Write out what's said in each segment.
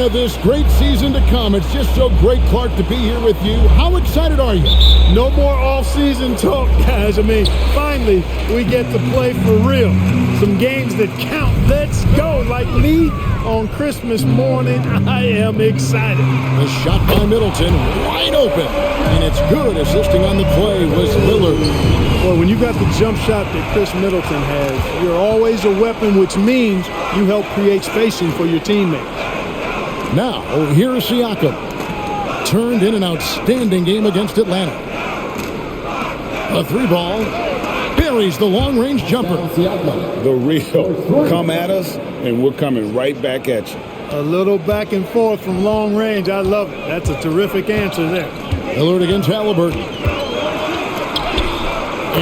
of this great season to come. It's just so great, Clark, to be here with you. How excited are you? No more off-season talk, guys. I mean, finally, we get to play for real. Some games that count. Let's go. Like me on Christmas morning, I am excited. A shot by Middleton, wide open. And it's good. Assisting on the play was Lillard. Well, when you got the jump shot that Chris Middleton has, you're always a weapon, which means you help create spacing for your teammates. Now, here's Siakam. Turned in an outstanding game against Atlanta. A three ball. Buries the long-range jumper. The real. Come at us, and we're coming right back at you. A little back and forth from long range. I love it. That's a terrific answer there. Lillard against Halliburton.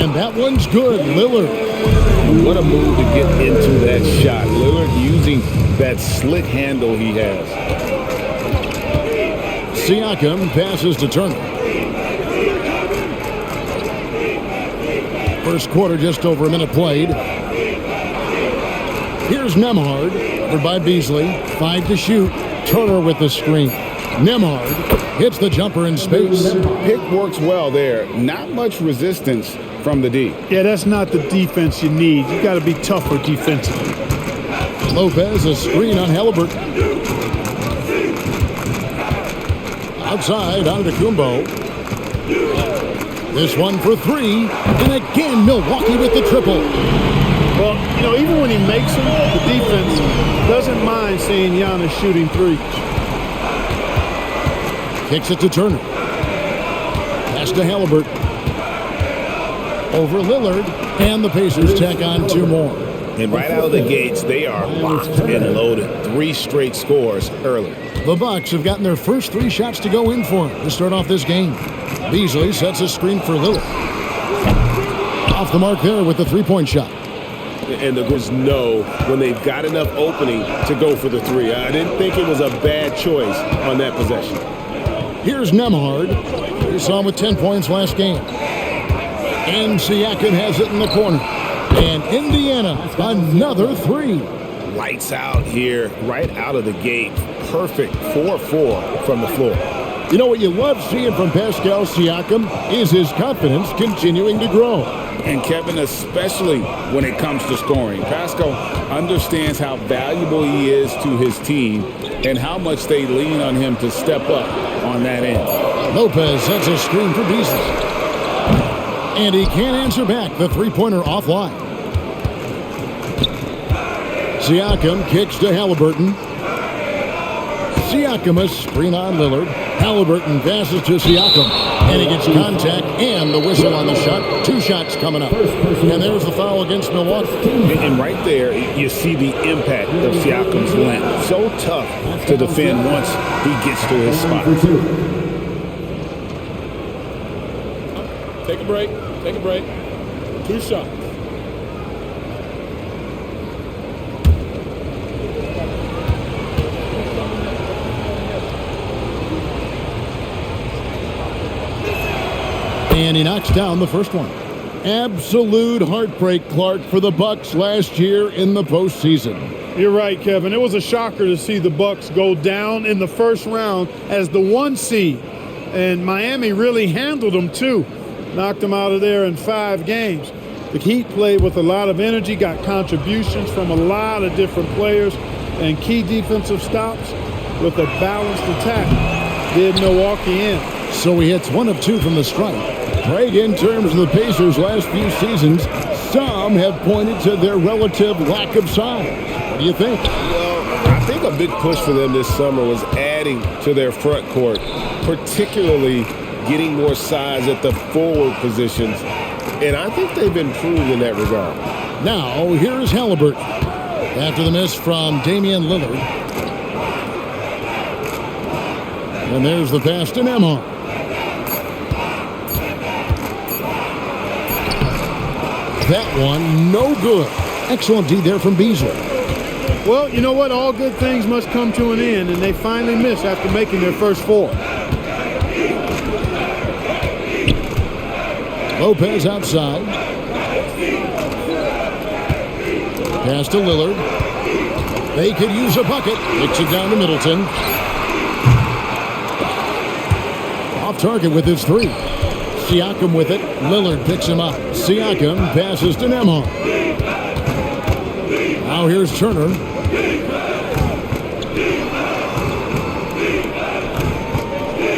And that one's good. Lillard. What a move to get into that shot. Lillard using that slick handle he has. Siakam passes to Turner. First quarter, just over a minute played. Here's Nembhard, covered by Beasley. 5 to shoot. Turner with the screen. Nembhard hits the jumper in space. Pick works well there. Not much resistance from the D. Yeah, that's not the defense you need. You got to be tougher defensively. Lopez, a screen on Halliburton. Outside, Antetokounmpo. This one for three. And again, Milwaukee with the triple. Well, you know, even when he makes them, the defense doesn't mind seeing Giannis shooting threes. Kicks it to Turner. Pass to Halliburton. Over Lillard. And the Pacers tack on 2 more. And right out of the gates, they are locked and loaded. 3 straight scores early. The Bucks have gotten their first 3 shots to go in for him to start off this game. Beasley sets a screen for Lillard. Off the mark there with the 3-point shot. And the Grizz know when they've got enough opening to go for the 3. I didn't think it was a bad choice on that possession. Here's Nembhard. We saw him with 10 points last game. And Siakam has it in the corner. And Indiana, another 3. Lights out here, right out of the gate. Perfect 4-4 from the floor. You know what you love seeing from Pascal Siakam is his confidence continuing to grow. And Kevin, especially when it comes to scoring. Pascal understands how valuable he is to his team and how much they lean on him to step up on that end. Lopez sets a screen for Beasley. And he can't answer back. The 3-pointer offline. Siakam kicks to Halliburton. Siakam a screen on Lillard. Halliburton passes to Siakam. And he gets contact and the whistle on the shot. 2 shots coming up. And there's the foul against Milwaukee. And right there, you see the impact of Siakam's length. So tough to defend once he gets to his spot. Take a break. Take a break. 2 shots. And he knocks down the first one. Absolute heartbreak, Clark, for the Bucks last year in the postseason. You're right, Kevin. It was a shocker to see the Bucks go down in the first round as the 1 seed. And Miami really handled them, too. Knocked them out of there in 5 games. The Heat played with a lot of energy, got contributions from a lot of different players, and key defensive stops with a balanced attack did Milwaukee in. So he hits 1 of 2 from the stripe. Craig, in terms of the Pacers' last few seasons, some have pointed to their relative lack of size. What do you think? Well, I think a big push for them this summer was adding to their front court, particularly getting more size at the forward positions. And I think they've improved in that regard. Now, here's Halliburton. After the miss from Damian Lillard. And there's the pass to Nembhard. That one, no good. Excellent D there from Beasley. Well, you know what? All good things must come to an end, and they finally miss after making their first 4. Lopez outside. Pass to Lillard. They could use a bucket. Kicks it down to Middleton. Off target with his three. Siakam with it. Lillard picks him up. Siakam passes to Nembhard. Now here's Turner.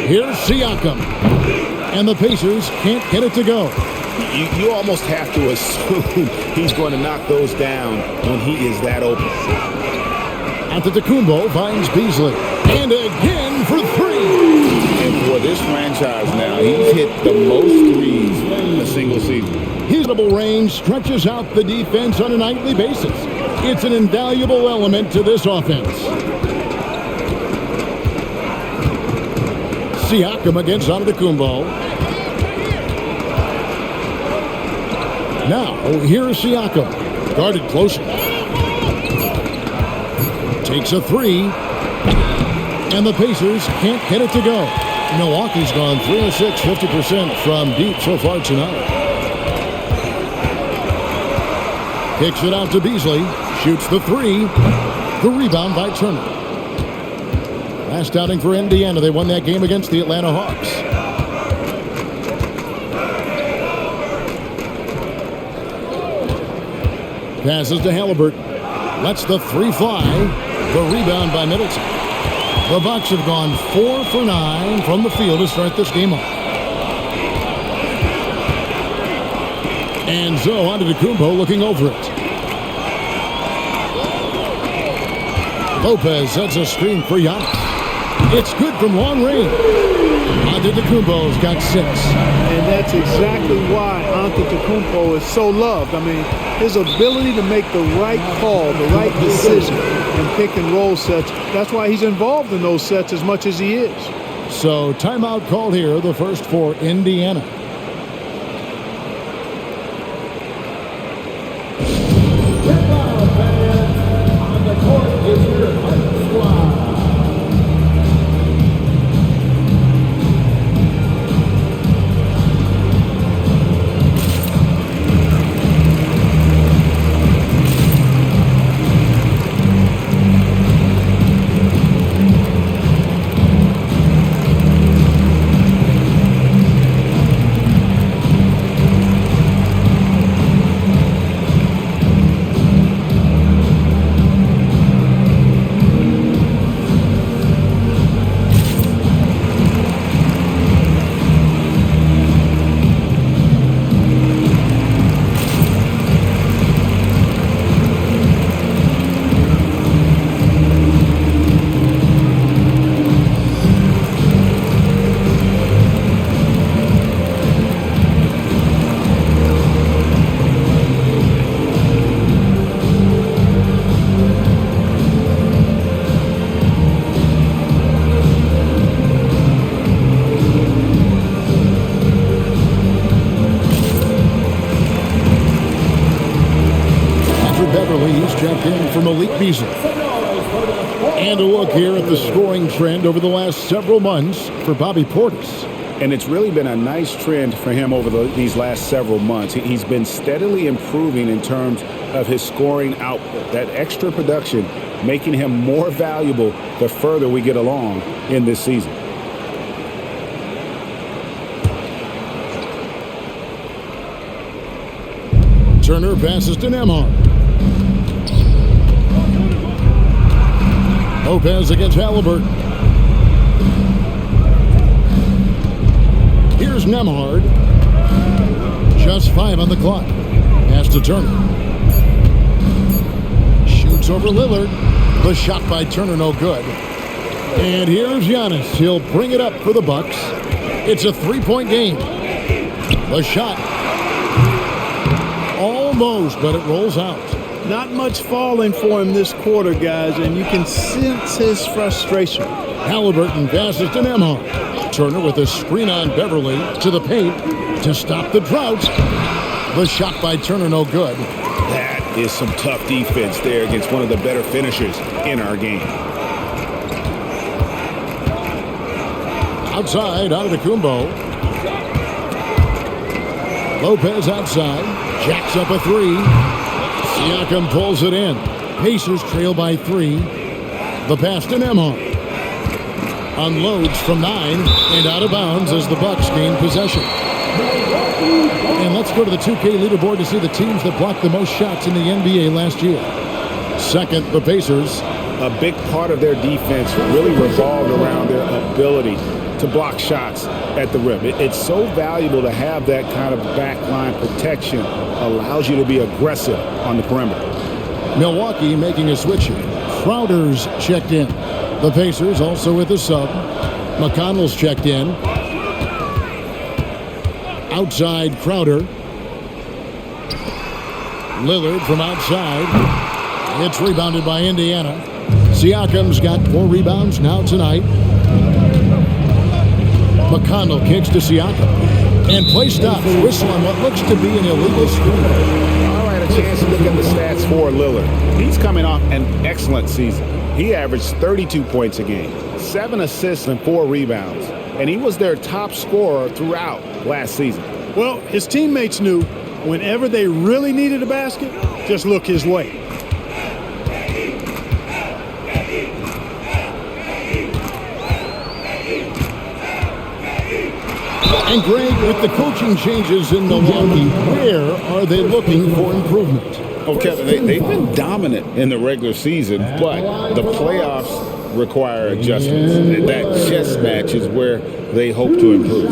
Here's Siakam. And the Pacers can't get it to go. You almost have to assume he's going to knock those down when he is that open. Antetokounmpo finds Beasley. And again for three. And for this franchise now, he's hit the most threes in a single season. His double range stretches out the defense on a nightly basis. It's an invaluable element to this offense. Siakam against Antetokounmpo. Now, here's Siakam. Guarded closer. Takes a three. And the Pacers can't get it to go. Milwaukee's gone 3 of 6, 50% from deep so far tonight. Kicks it out to Beasley. Shoots the three. The rebound by Turner. Last outing for Indiana. They won that game against the Atlanta Hawks. Passes to Halliburton. Lets the three fly. The rebound by Middleton. The Bucks have gone 4 for 9 from the field to start this game off. And so Antetokounmpo looking over it. Lopez sets a screen for Giannis. It's good from long range. Antetokounmpo's got 6. And that's exactly why Antetokounmpo is so loved. I mean, his ability to make the right call, the right decision in pick and roll sets, that's why he's involved in those sets as much as he is. So timeout called here, the first for Indiana. On the court is your Hunt Squad. Beasley. And a look here at the scoring trend over the last several months for Bobby Portis. And it's really been a nice trend for him over these last several months. He's been steadily improving in terms of his scoring output. That extra production making him more valuable the further we get along in this season. Turner passes to Nembhard. Lopez against Halliburton. Here's Nembhard. Just 5 on the clock. Pass to Turner. Shoots over Lillard. The shot by Turner, no good. And here's Giannis. He'll bring it up for the Bucks. It's a 3-point game. The shot. Almost, but it rolls out. Not much falling for him this quarter, guys, and you can sense his frustration. Halliburton passes to Nembhard. Turner with a screen on Beverly to the paint to stop the drought. The shot by Turner, no good. That is some tough defense there against one of the better finishers in our game. Outside, Antetokounmpo. Lopez outside. Jacks up a three. Siakam pulls it in. Pacers trail by 3. The pass to Nembhard. Unloads from 9 and out of bounds as the Bucks gain possession. And let's go to the 2K leaderboard to see the teams that blocked the most shots in the NBA last year. Second, the Pacers. A big part of their defense really revolved around their ability to block shots at the rim. It's so valuable to have that kind of backline protection. Allows you to be aggressive on the perimeter. Milwaukee making a switch here. Crowder's checked in. The Pacers also with a sub. McConnell's checked in. Outside Crowder. Lillard from outside. It's rebounded by Indiana. Siakam's got 4 rebounds now tonight. McConnell kicks to Siakam. And play stops. Whistle on what looks to be an illegal screen. All right, a chance to look at the stats for Lillard. He's coming off an excellent season. He averaged 32 points a game, 7 assists and 4 rebounds. And he was their top scorer throughout last season. Well, his teammates knew whenever they really needed a basket, just look his way. And Greg, with the coaching changes in Milwaukee, where are they looking for improvement? Oh, Kevin, they've been dominant in the regular season, but the playoffs require adjustments. That chess match is where they hope to improve.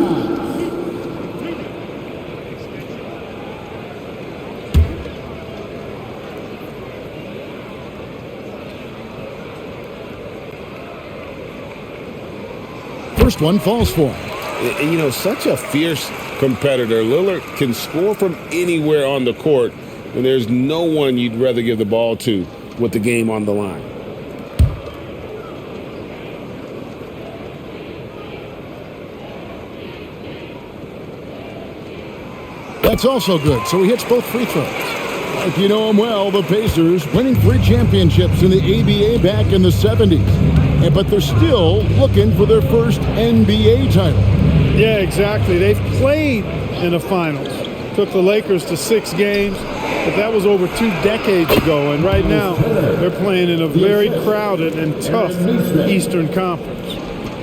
First one falls for him. You know, such a fierce competitor. Lillard can score from anywhere on the court, and there's no one you'd rather give the ball to with the game on the line. That's also good, so he hits both free throws. If you know him well, the Pacers winning 3 championships in the ABA back in the 70s. But they're still looking for their first NBA title. Yeah, exactly. They've played in the finals. Took the Lakers to 6 games, but that was over 2 decades ago. And right now, they're playing in a very crowded and tough Eastern Conference.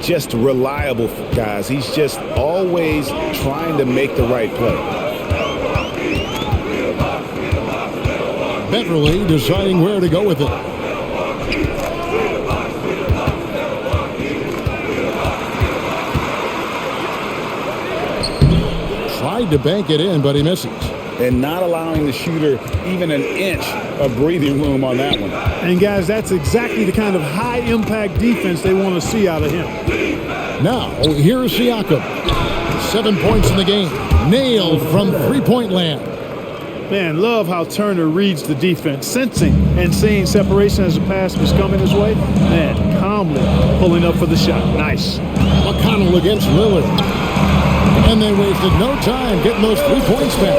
Just reliable, guys. He's just always trying to make the right play. Beverly deciding where to go with it. Tried to bank it in, but he misses. And not allowing the shooter even an inch of breathing room on that one. And, guys, that's exactly the kind of high-impact defense they want to see out of him. Now, here's Siakam. 7 points in the game. Nailed from three-point land. Man, love how Turner reads the defense, sensing and seeing separation as the pass was coming his way. Man, calmly pulling up for the shot. Nice. McConnell against Lillard. And they wasted no time getting those 3 points back.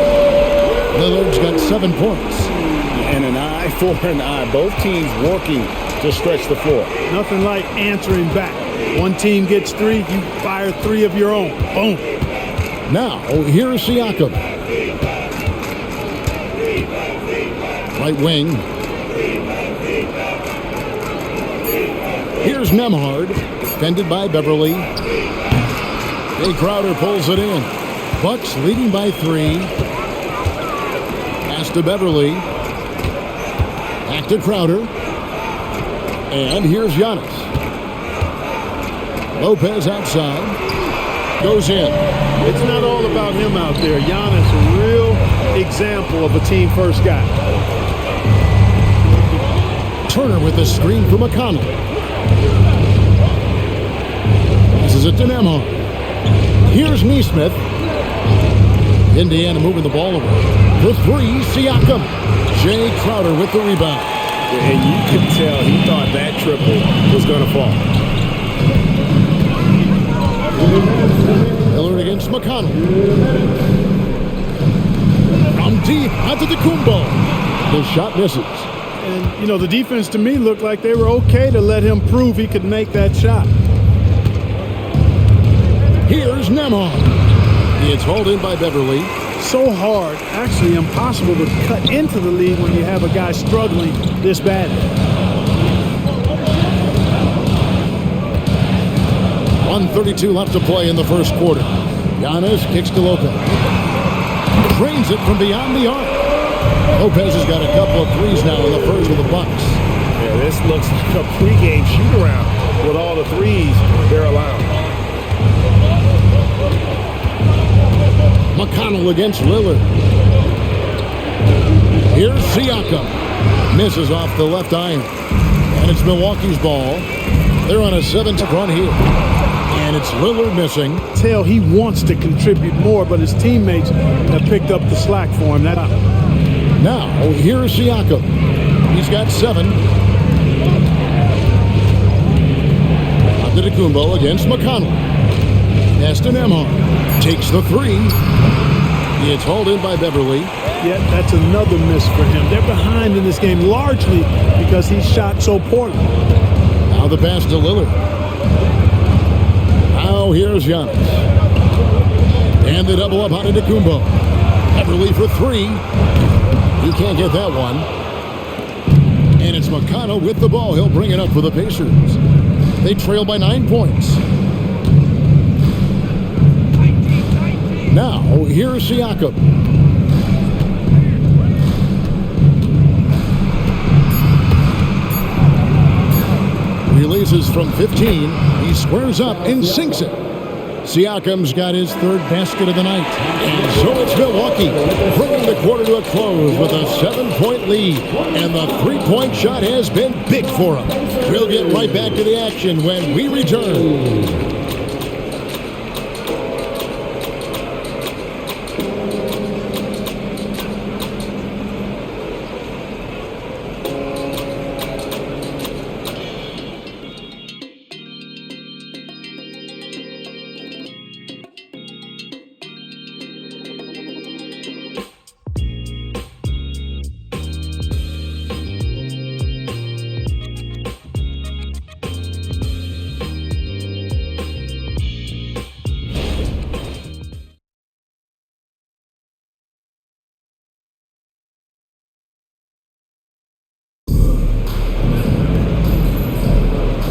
Lillard's got 7 points. And an eye for an eye. Both teams working to stretch the floor. Nothing like answering back. One team gets 3, you fire 3 of your own. Boom. Now, here's Siakam. Right wing. Here's Nembhard, defended by Beverly. Jay Crowder pulls it in. Bucks leading by 3. Pass to Beverly. Back to Crowder. And here's Giannis. Lopez outside. Goes in. It's not all about him out there. Giannis, a real example of a team-first guy. Turner with the screen for McConnell. Passes it to Nembhard. Here's Nesmith. Indiana moving the ball over. For 3, Siakam. Jay Crowder with the rebound. And you can tell he thought that triple was going to fall. Lillard against McConnell. From deep, Antetokounmpo. The shot misses. And, you know, the defense to me looked like they were okay to let him prove he could make that shot. Here's Nembhard. It's hauled in by Beverly. so hard, actually impossible to cut into the lead when you have a guy struggling this badly. 1:32 left to play in the first quarter. Giannis kicks to Lopez. Drains it from beyond the arc. Lopez has got a couple of threes now in the first of the Bucks. Yeah, this looks like a pregame shoot-around with all the threes they're allowing. McConnell against Lillard. Here's Siakam. Misses off the left iron. And it's Milwaukee's ball. They're on a 7-2 run here. And it's Lillard missing. Tell he wants to contribute more, but his teammates have picked up the slack for him. Now, here's Siakam. He's got 7. Antetokounmpo against McConnell. Aston Emhart takes the 3. It's hauled in by Beverly. Yet that's another miss for him. They're behind in this game largely because he shot so poorly. Now the pass to Lillard. Now here's Giannis. And the double up on Antetokounmpo. Beverly for 3. He can't get that one. And it's McConnell with the ball. He'll bring it up for the Pacers. They trail by 9 points. Now, here's Siakam. Releases from 15. He squares up and sinks it. Siakam's got his 3rd basket of the night. And so it's Milwaukee, bringing the quarter to a close with a 7-point lead. And the 3-point shot has been big for him. We'll get right back to the action when we return.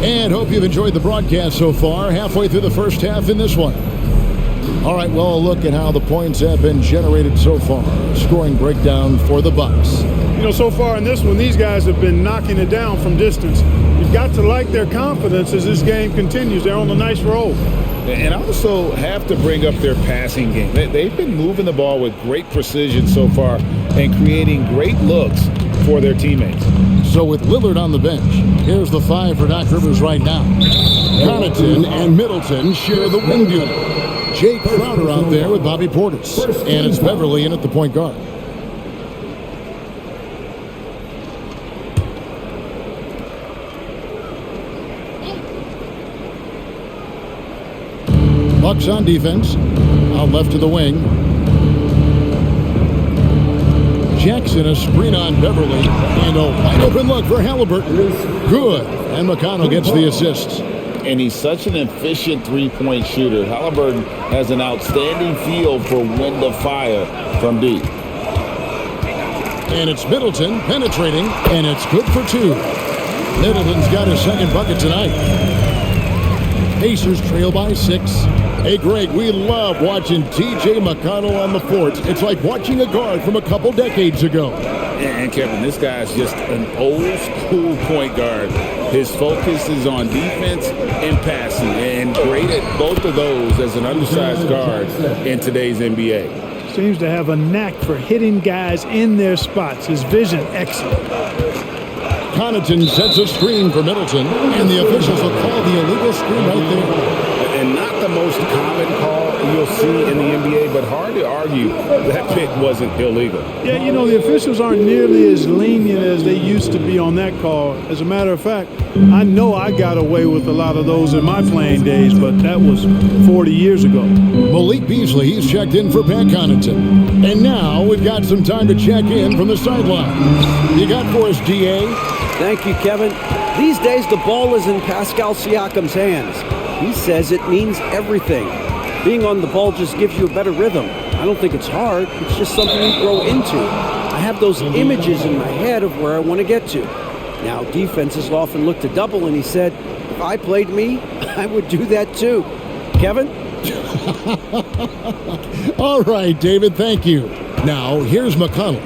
And hope you've enjoyed the broadcast so far. Halfway through the first half in this one. All right, well, a look at how the points have been generated so far. Scoring breakdown for the Bucks. You know, so far in this one, these guys have been knocking it down from distance. You've got to like their confidence as this game continues. They're on a nice roll. And also have to bring up their passing game. They've been moving the ball with great precision so far and creating great looks for their teammates. So with Lillard on the bench, here's the 5 for Doc Rivers right now. Connaughton and Middleton share the wing duty. Jake Crowder out there with Bobby Portis. And it's Beverly in at the point guard. Bucks on defense. Out left to the wing. Jackson, a screen on Beverly, and a wide open look for Halliburton. Good, and McConnell gets the assist. And he's such an efficient three-point shooter. Halliburton has an outstanding feel for when to fire from deep. And it's Middleton penetrating, and it's good for 2. Middleton's got his 2nd bucket tonight. Pacers trail by 6. Hey, Greg, we love watching T.J. McConnell on the fort. It's like watching a guard from a couple decades ago. And Kevin, this guy's just an old-school point guard. His focus is on defense and passing, and great at both of those as an undersized guard in today's NBA. Seems to have a knack for hitting guys in their spots. His vision, excellent. Connaughton sets a screen for Middleton, and the officials will call the illegal screen right there. And not the most common call you'll see in the NBA, but hard to argue that pick wasn't illegal. Yeah, you know, the officials aren't nearly as lenient as they used to be on that call. As a matter of fact, I know I got away with a lot of those in my playing days, but that was 40 years ago. Malik Beasley, he's checked in for Pat Connaughton. And now we've got some time to check in from the sideline. You got for us, DA? Thank you, Kevin. These days, the ball is in Pascal Siakam's hands. He says it means everything. Being on the ball just gives you a better rhythm. I don't think it's hard. It's just something you grow into. I have those images in my head of where I want to get to. Now, defenses often look to double, and he said, if I played me, I would do that too. Kevin? All right, David, thank you. Now, here's McConnell,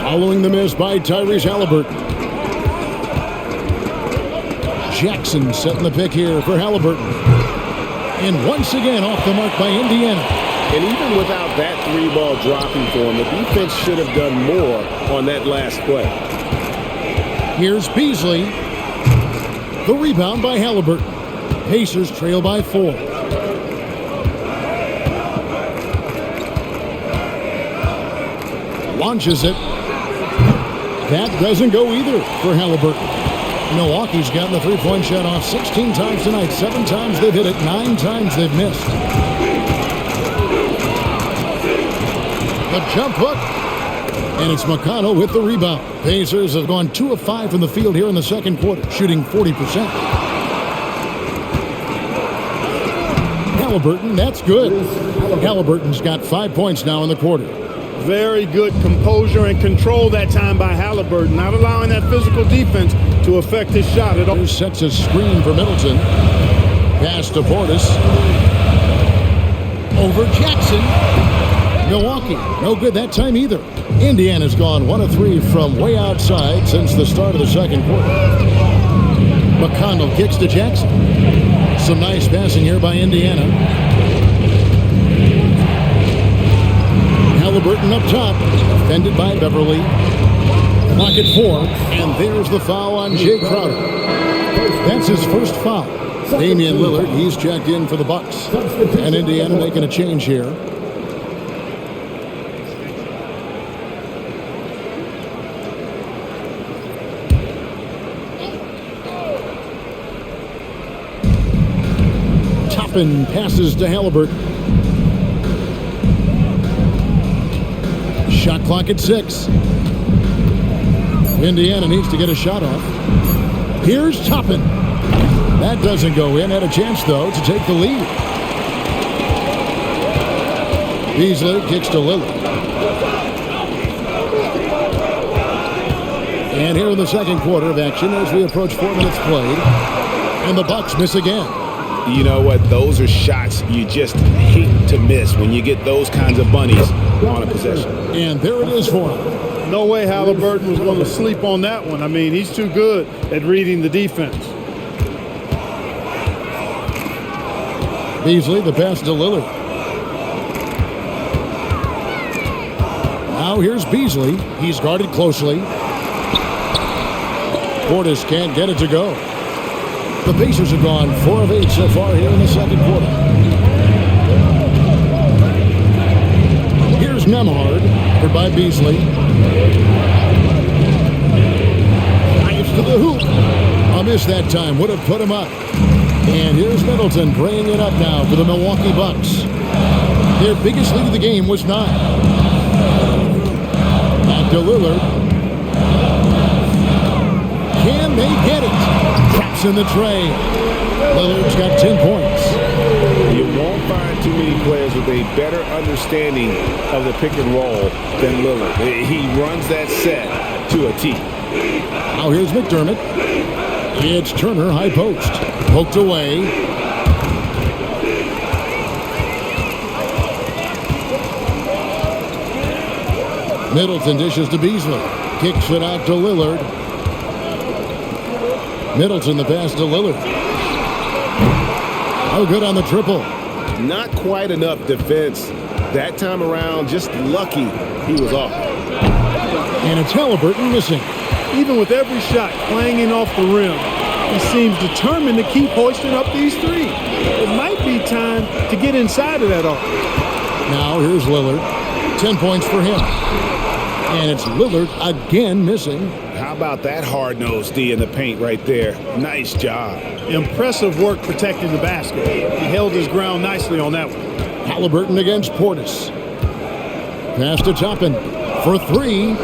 following the miss by Tyrese Halliburton. Jackson setting the pick here for Halliburton. And once again off the mark by Indiana. And even without that 3-ball dropping for him, the defense should have done more on that last play. Here's Beasley. The rebound by Halliburton. Pacers trail by 4. Launches it. That doesn't go either for Halliburton. Milwaukee's gotten the three-point shot off 16 times tonight. 7 times they've hit it. 9 times they've missed. The jump hook. And it's McConnell with the rebound. Pacers have gone 2 of 5 from the field here in the second quarter, shooting 40%. Halliburton, that's good. Halliburton's got 5 points now in the quarter. Very good composure and control that time by Halliburton, not allowing that physical defense to affect his shot at all. Sets a screen for Middleton. Pass to Portis. Over Jackson. Milwaukee, no good that time either. Indiana's gone 1 of 3 from way outside since the start of the second quarter. McConnell kicks to Jackson. Some nice passing here by Indiana. Halliburton up top, defended by Beverly. Clock at 4, and there's the foul on Jay Crowder. That's his first foul. Damian Lillard, he's checked in for the Bucks. And Indiana making a change here. Toppin passes to Halliburton. Shot clock at 6. Indiana needs to get a shot off. Here's Toppin. That doesn't go in. Had a chance, though, to take the lead. Beasley kicks to Lillard. And here in the second quarter of action as we approach 4 minutes played. And the Bucks miss again. You know what? Those are shots you just hate to miss when you get those kinds of bunnies on a possession. And there it is for him. No way Halliburton was going to sleep on that one. I mean, he's too good at reading the defense. Beasley, the pass to Lillard. Now here's Beasley. He's guarded closely. Portis can't get it to go. The Pacers have gone 4 of 8 so far here in the second quarter. Here's Nembhard, covered by Beasley. Drives to the hoop. A miss that time, would have put him up. And here's Middleton bringing it up now for the Milwaukee Bucks. Their biggest lead of the game was 9. Back to Lillard. Can they get it? Traps in the tray. Lillard's got 10 points. You won't find too many players with a better understanding of the pick and roll than Lillard. He runs that set to a T. Now here's McDermott. It's Turner, high post. Poked away. Middleton dishes to Beasley. Kicks it out to Lillard. Middleton, the pass to Lillard. Oh, good on the triple. Not quite enough defense that time around. Just lucky he was off. And it's Halliburton missing. Even with every shot clanging off the rim, he seems determined to keep hoisting up these 3. It might be time to get inside of that arc. Now here's Lillard. 10 points for him. And it's Lillard again missing. How about that hard-nosed D in the paint right there? Nice job. Impressive work protecting the basket. He held his ground nicely on that one. Halliburton against Portis. Pass to Toppin for 3.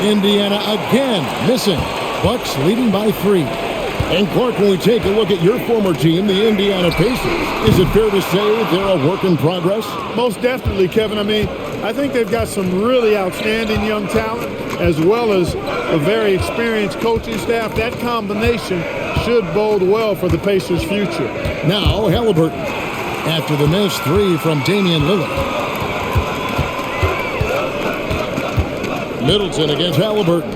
Indiana again missing. Bucks leading by 3. And Clark, when we take a look at your former team, the Indiana Pacers, is it fair to say they're a work in progress? Most definitely, Kevin. I mean, I think they've got some really outstanding young talent as well as a very experienced coaching staff. That combination should bode well for the Pacers' future. Now, Halliburton, after the missed three from Damian Lillard. Middleton against Halliburton.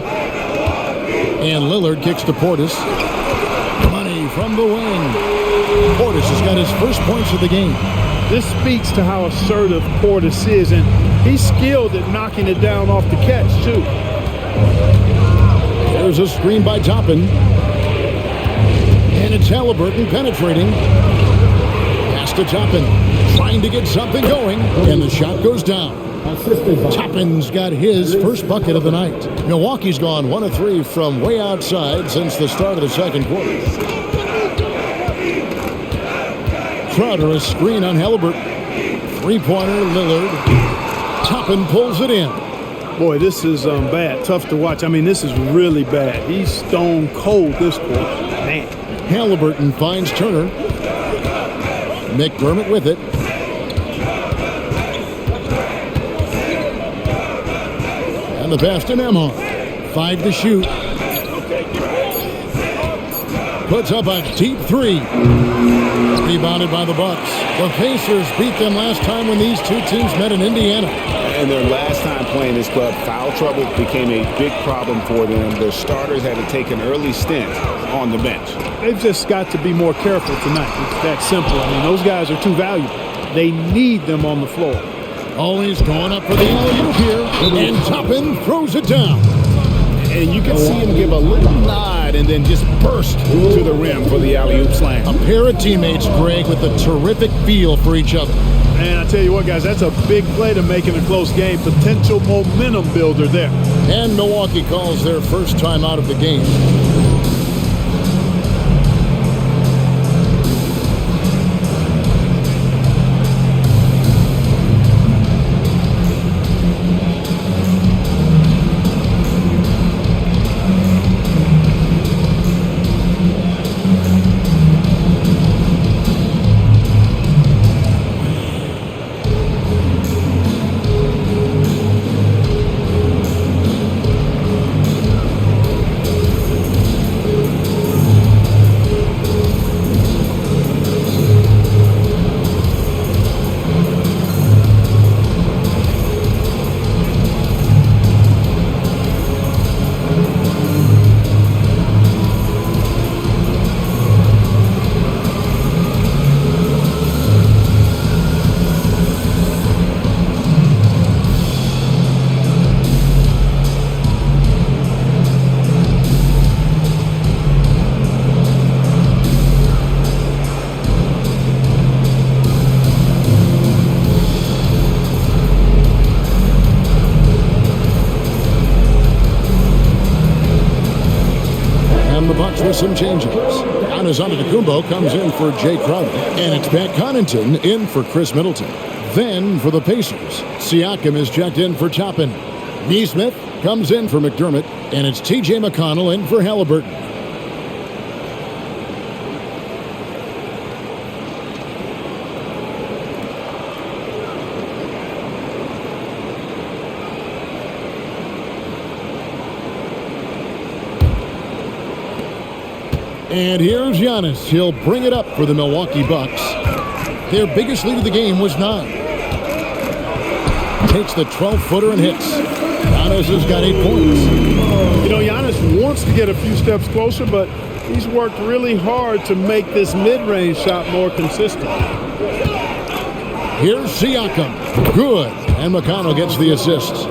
And Lillard kicks to Portis. Money from the wing. Portis has got his first points of the game. This speaks to how assertive Portis is, and he's skilled at knocking it down off the catch, too. There's a screen by Toppin. And it's Halliburton penetrating. Pass to Toppin. Trying to get something going, and the shot goes down. Toppin's got his first bucket of the night. Milwaukee's gone 1 of 3 from way outside since the start of the second quarter. Crowder, a screen on Halliburton. Three-pointer, Lillard. Toppin pulls it in. Boy, this is bad. Tough to watch. I mean, this is really bad. He's stone cold this quarter. Man. Halliburton finds Turner. McDermott with it. And the pass to Nemhard. 5 to shoot. Puts up a deep three. Rebounded by the Bucks. The Pacers beat them last time when these two teams met in Indiana. And their last time playing this club, foul trouble became a big problem for them. Their starters had to take an early stint on the bench. They've just got to be more careful tonight. It's that simple. I mean, those guys are too valuable. They need them on the floor. Always going up for the alley-oop here. And Toppin throws it down. And you can see him give a little nod and then just burst to the rim for the alley-oop slam. A pair of teammates, Greg, with a terrific feel for each other. And I tell you what, guys, that's a big play to make in a close game. Potential momentum builder there. And Milwaukee calls their first time out of the game. Some changes. Giannis Antetokounmpo comes in for Jay Crowder. And it's Pat Connaughton in for Chris Middleton. Then for the Pacers, Siakam is checked in for Toppin. Nesmith comes in for McDermott. And it's T.J. McConnell in for Halliburton. And here's Giannis. He'll bring it up for the Milwaukee Bucks. Their biggest lead of the game was 9. Takes the 12-footer and hits. Giannis has got 8 points. You know, Giannis wants to get a few steps closer, but he's worked really hard to make this mid-range shot more consistent. Here's Siakam. Good. And McConnell gets the assist.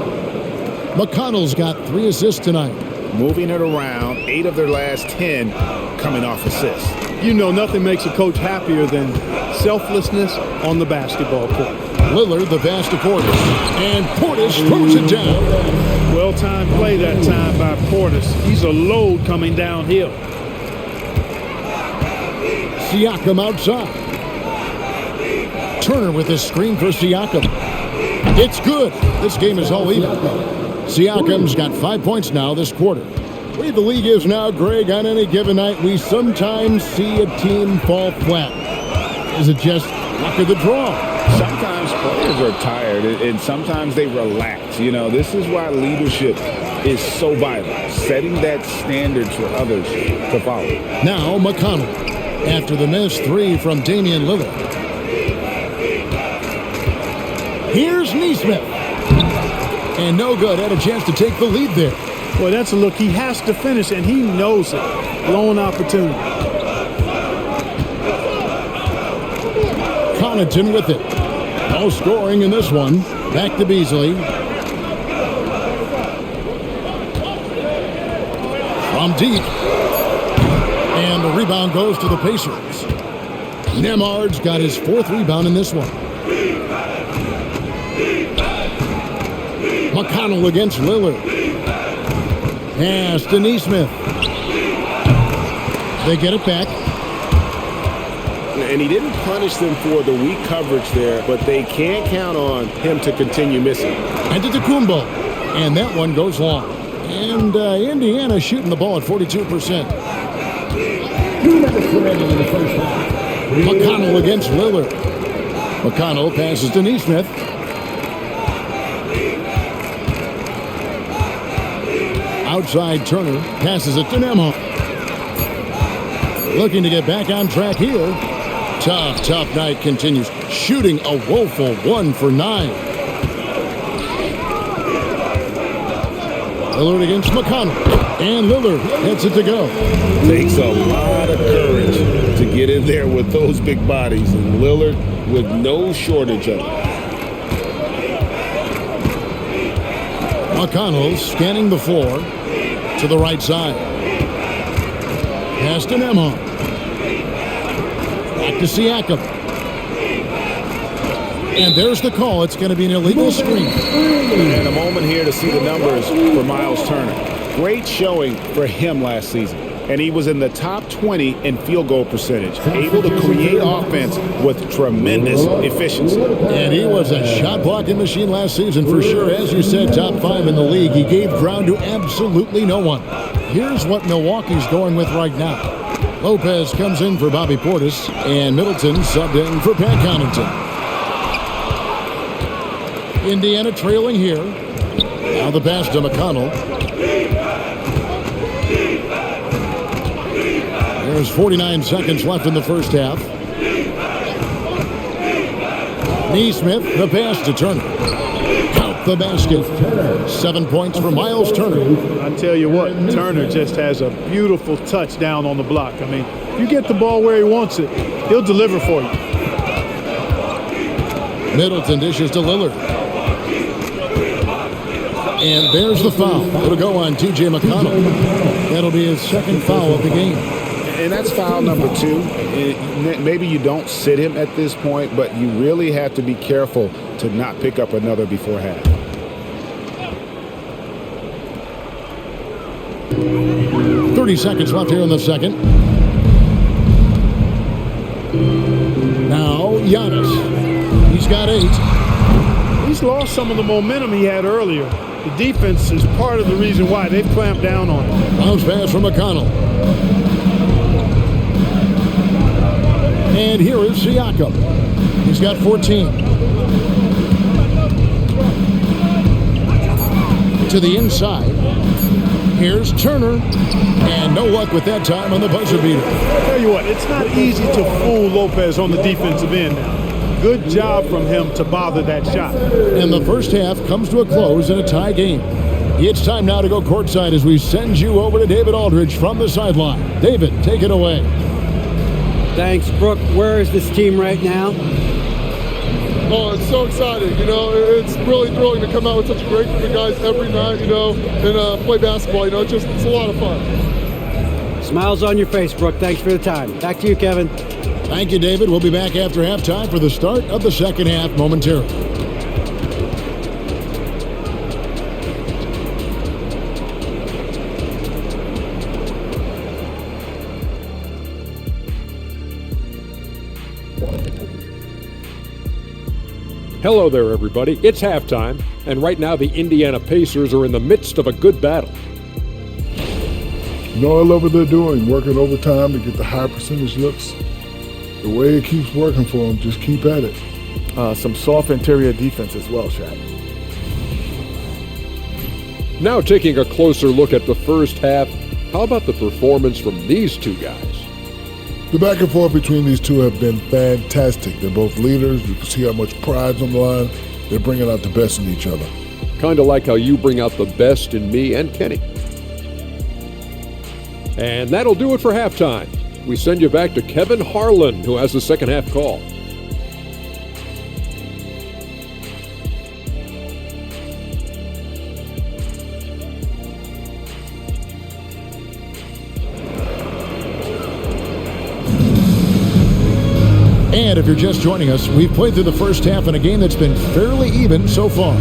McConnell's got 3 assists tonight. Moving it around, 8 of their last 10 coming off assists. You know, nothing makes a coach happier than selflessness on the basketball court. Lillard, the pass to Portis. And Portis throws it down. Well-timed play that time by Portis. He's a load coming downhill. Siakam outside. Turner with a screen for Siakam. It's good. This game is all even. Siakam's got 5 points now this quarter. way the league is now, Greg, on any given night, we sometimes see a team fall flat. Is it just luck of the draw? Sometimes players are tired and sometimes they relax. You know, this is why leadership is so vital, setting that standard for others to follow. Now McConnell, after the missed three from Damian Lillard. Here's Neesmith. And no good. Had a chance to take the lead there. Well, that's a look. He has to finish, and he knows it. Blown opportunity. Connaughton with it. No scoring in this one. Back to Beasley. From deep. And the rebound goes to the Pacers. Nemard's got his fourth rebound in this one. McConnell against Lillard. Pass to Neesmith. They get it back. And he didn't punish them for the weak coverage there, but they can't count on him to continue missing. And to Tecumbo. And that one goes long. And Indiana shooting the ball at 42%. McConnell against Lillard. McConnell passes to Neesmith. Outside Turner passes it to Nemo. Looking to get back on track here. Tough night continues. Shooting a woeful 1 for 9. Lillard against McConnell. And Lillard gets it to go. Takes a lot of courage to get in there with those big bodies. And Lillard with no shortage of it. McConnell scanning the floor to the right side. Pass to Nemo. Back to Siakam. And there's the call. It's going to be an illegal screen. And a moment here to see the numbers for Miles Turner. Great showing for him last season. And he was in the top 20 in field goal percentage. Able to create offense with tremendous efficiency. And he was a shot blocking machine last season for sure. As you said, top 5 in the league. He gave ground to absolutely no one. Here's what Milwaukee's going with right now. Lopez comes in for Bobby Portis, and Middleton subbed in for Pat Connaughton. Indiana trailing here. Now the pass to McConnell. There's 49 seconds left in the first half. Neesmith, the pass to Turner. Count the basket. 7 points for Miles Turner. I tell you what, Turner just has a beautiful touch down on the block. I mean, you get the ball where he wants it, he'll deliver for you. Middleton dishes to Lillard. And there's the foul. It'll go on T.J. McConnell. That'll be his second foul of the game. And that's foul number 2. Maybe you don't sit him at this point, but you really have to be careful to not pick up another before half. Seconds left here in the second. Now Giannis. He's got 8. He's lost some of the momentum he had earlier. The defense is part of the reason why they've clamped down on him. Bounce pass from McConnell. And here is Siakam. He's got 14. To the inside. Here's Turner. And no luck with that time on the buzzer beater. I'll tell you what, it's not easy to fool Lopez on the defensive end now. Good job from him to bother that shot. And the first half comes to a close in a tie game. It's time now to go courtside as we send you over to David Aldridge from the sideline. David, take it away. Thanks, Brooke. Where is this team right now? Oh, it's so exciting. You know, it's really thrilling to come out with such a great group of guys every night, you know, and play basketball. You know, it's a lot of fun. Smiles on your face, Brooke. Thanks for the time. Back to you, Kevin. Thank you, David. We'll be back after halftime for the start of the second half momentarily. Hello there, everybody. It's halftime, and right now the Indiana Pacers are in the midst of a good battle. No, I love what they're doing, working overtime to get the high percentage looks. The way it keeps working for them, just keep at it. Some soft interior defense as well, Shaq. Now taking a closer look at the first half, how about the performance from these two guys? The back and forth between these two have been fantastic. They're both leaders. You can see how much pride's on the line. They're bringing out the best in each other. Kind of like how you bring out the best in me and Kenny. And that'll do it for halftime. We send you back to Kevin Harlan, who has the second half call. And if you're just joining us, we've played through the first half in a game that's been fairly even so far.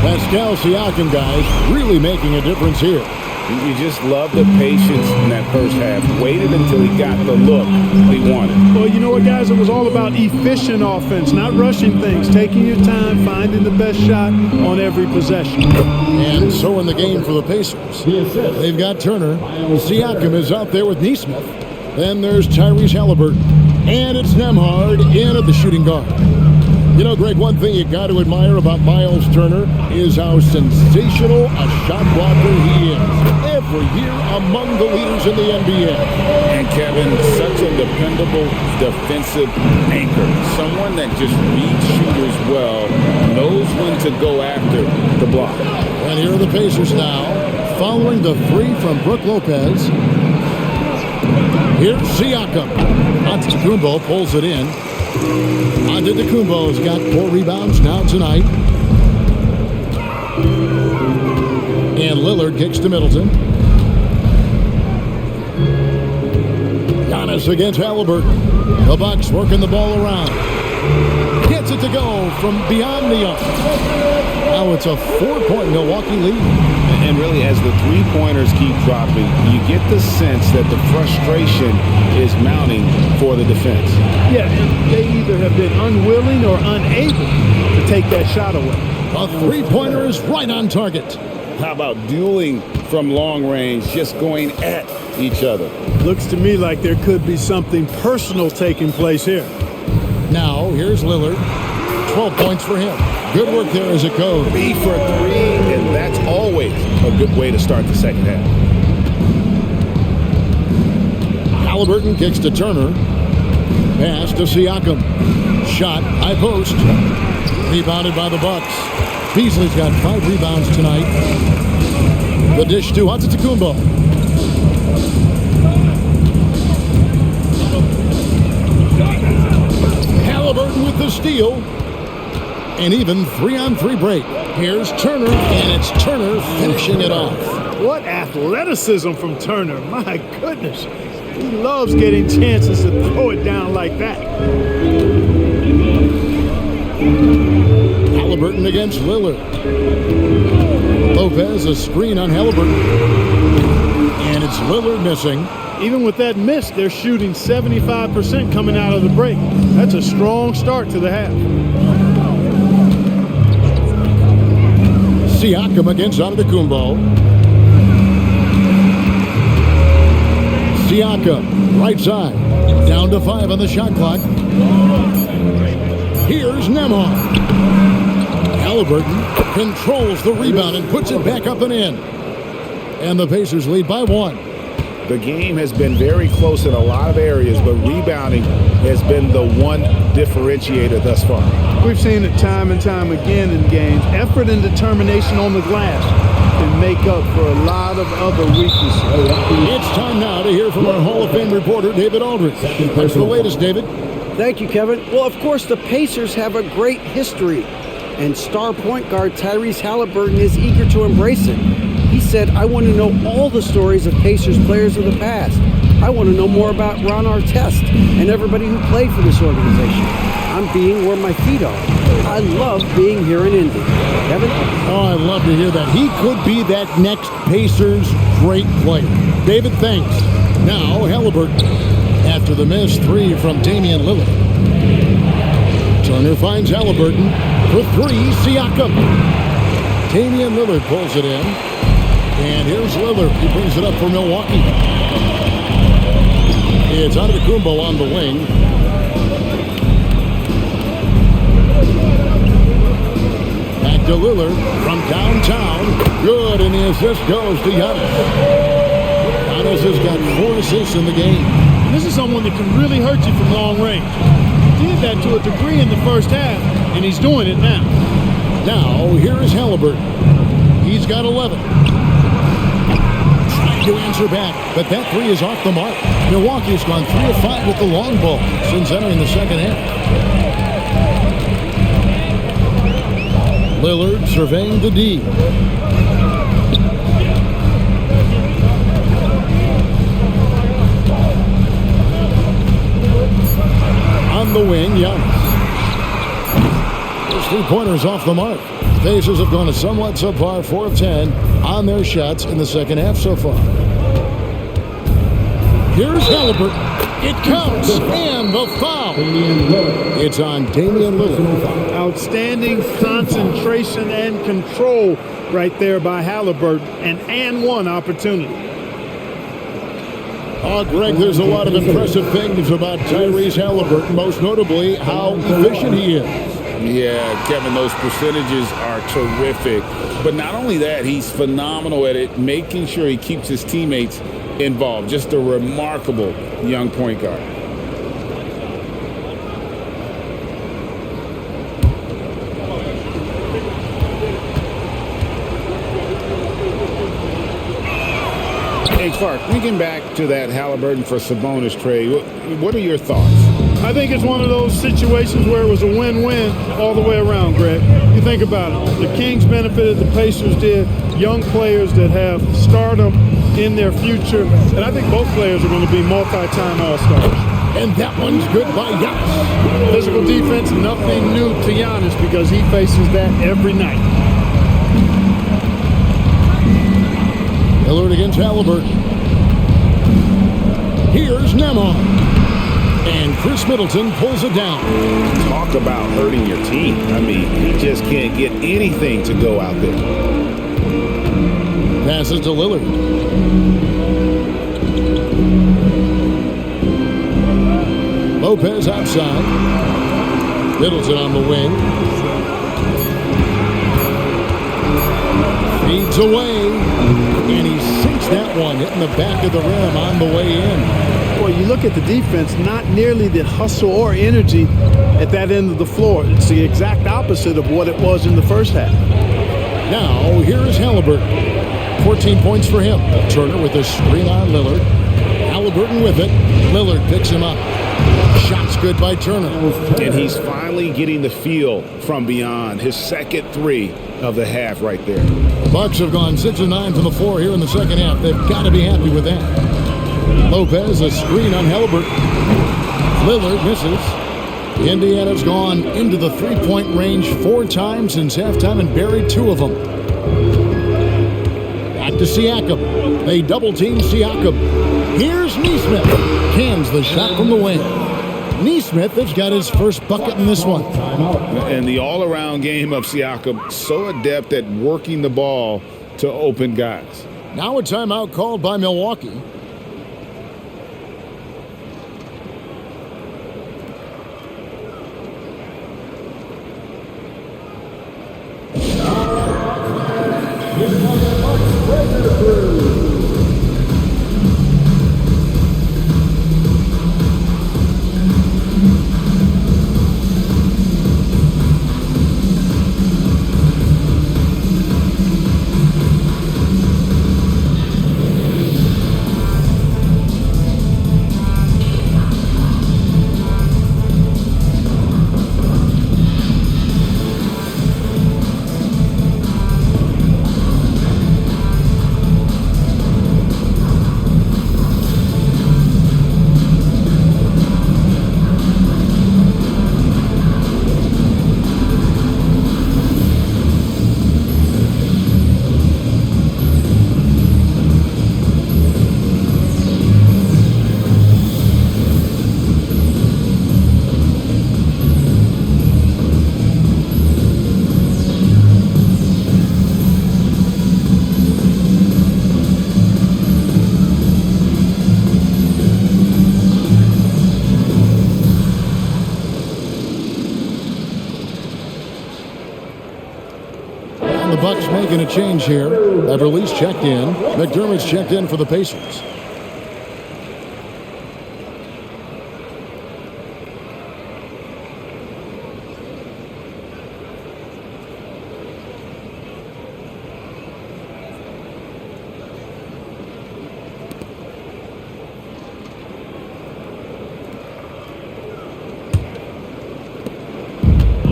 Pascal Siakam, guys, really making a difference here. You just love the patience in that first half. Waited until he got the look he wanted. Well, you know what, guys? It was all about efficient offense, not rushing things, taking your time, finding the best shot on every possession. And so in the game for the Pacers, they've got Turner. Siakam is out there with Nesmith. Then there's Tyrese Halliburton. And it's Nembhard in at the shooting guard. You know, Greg, one thing you got to admire about Miles Turner is how sensational a shot blocker he is. Every year among the leaders in the NBA. And Kevin, such a dependable defensive anchor. Someone that just reads shooters well, knows when to go after the block. And here are the Pacers now, following the three from Brook Lopez. Here's Siakam. Antetokounmpo pulls it in. Antetokounmpo's got 4 rebounds now tonight. And Lillard kicks to Middleton. Giannis against Halliburton. The Bucks working the ball around. Gets it to go from beyond the arc. Now it's a 4-point Milwaukee lead. And really, as the three-pointers keep dropping, you get the sense that the frustration is mounting for the defense. Yeah, and they either have been unwilling or unable to take that shot away. A three-pointer is right on target. How about dueling from long range, just going at each other? Looks to me like there could be something personal taking place here. Now, here's Lillard. 12 points for him. Good work there as it goes. B for 3, and that's always a good way to start the second half. Halliburton kicks to Turner. Pass to Siakam. Shot, high post. Rebounded by the Bucks. Beasley's got 5 rebounds tonight. The dish to Antetokounmpo. Halliburton with the steal. An even 3-on-3 break. Here's Turner, and it's Turner finishing it off. What athleticism from Turner. My goodness. He loves getting chances to throw it down like that. Halliburton against Lillard. Lopez, a screen on Halliburton. And it's Lillard missing. Even with that miss, they're shooting 75% coming out of the break. That's a strong start to the half. Siakam against Antetokounmpo. Siakam, right side. Down to 5 on the shot clock. Here's Nembhard. Halliburton controls the rebound and puts it back up and in. And the Pacers lead by 1. The game has been very close in a lot of areas, but rebounding has been the one differentiator thus far. We've seen it time and time again in games. Effort and determination on the glass can make up for a lot of other weaknesses. It's time now to hear from our Hall of Fame reporter, David Aldridge. What's the latest, David? Thank you, Kevin. Well, of course, the Pacers have a great history, and star point guard Tyrese Halliburton is eager to embrace it. He said, I want to know all the stories of Pacers players of the past. I want to know more about Ron Artest and everybody who played for this organization. I'm being where my feet are. I love being here in Indy. Kevin? Oh, I'd love to hear that. He could be that next Pacers great player. David, thanks. Now, Halliburton. After the missed 3 from Damian Lillard. Turner finds Halliburton for 3, Siakam. Damian Lillard pulls it in. And here's Lillard. He brings it up for Milwaukee. It's Antetokounmpo on the wing. Back to Lillard from downtown. Good, and the assist goes to Giannis. Giannis has got 4 assists in the game. And this is someone that can really hurt you from long range. He did that to a degree in the first half, and he's doing it now. Now, here is Halliburton. He's got 11. Trying to answer back, but that 3 is off the mark. Milwaukee's gone 3 of 5 with the long ball since entering the second half. Lillard surveying the D. On the wing, Giannis. Those 3-pointers off the mark. The Pacers have gone a somewhat subpar 4 of 10 on their shots in the second half so far. Here's Halliburton. It counts, and the foul. It's on Damian Lillard. Outstanding concentration and control right there by Halliburton, and one opportunity. Oh, Greg, there's a lot of impressive things about Tyrese Halliburton, most notably how efficient he is. Yeah, Kevin, those percentages are terrific. But not only that, he's phenomenal at it, making sure he keeps his teammates involved. Just a remarkable young point guard. Hey, Clark, thinking back to that Halliburton for Sabonis trade, what are your thoughts? I think it's one of those situations where it was a win-win all the way around, Greg. You think about it. The Kings benefited, the Pacers did. Young players that have stardom in their future. And I think both players are going to be multi-time All-Stars. And that one's good by Giannis. Physical defense, nothing new to Giannis because he faces that every night. Lillard against Halliburton. Here's Nemhard. And Chris Middleton pulls it down. Talk about hurting your team. I mean, he just can't get anything to go out there. Passes to Lillard. Lopez outside. Middleton on the wing. Feeds away. And he sinks that one, hitting the back of the rim on the way in. Boy, you look at the defense, not nearly the hustle or energy at that end of the floor. It's the exact opposite of what it was in the first half. Now, here is Halliburton. 14 points for him. Turner with a screen on Lillard. Halliburton with it. Lillard picks him up. Shot's good by Turner. And he's finally getting the feel from beyond. His second 3 of the half right there. The Bucks have gone 6 of 9 from the floor here in the second half. They've got to be happy with that. Lopez, a screen on Halliburton. Lillard misses. Indiana's gone into the 3-point range 4 times since halftime and buried 2 of them. Back to Siakam. They double-team Siakam. Here's Nesmith. Cans the shot from the wing. Nesmith has got his first bucket in this one. And the all-around game of Siakam, so adept at working the ball to open guys. Now a timeout called by Milwaukee. And the Bucks making a change here. Everly's checked in. McDermott's checked in for the Pacers.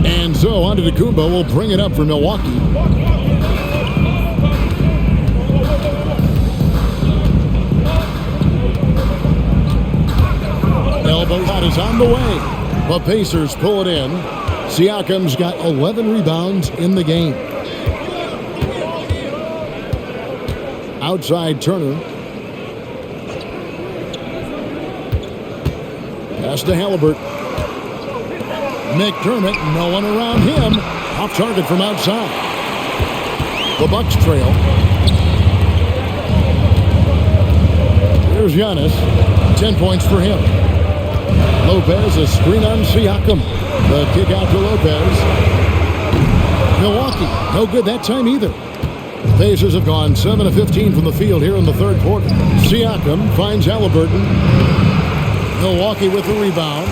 And so Antetokounmpo will bring it up for Milwaukee. Elbow shot is on the way. The Pacers pull it in. Siakam's got 11 rebounds in the game. Outside Turner. Pass to Halliburton. McDermott, no one around him. Off target from outside. The Bucks trail. Here's Giannis. 10 points for him. Lopez, a screen on Siakam. The kick out to Lopez. Milwaukee, no good that time either. Pacers have gone 7 of 15 from the field here in the third quarter. Siakam finds Halliburton. Milwaukee with the rebound.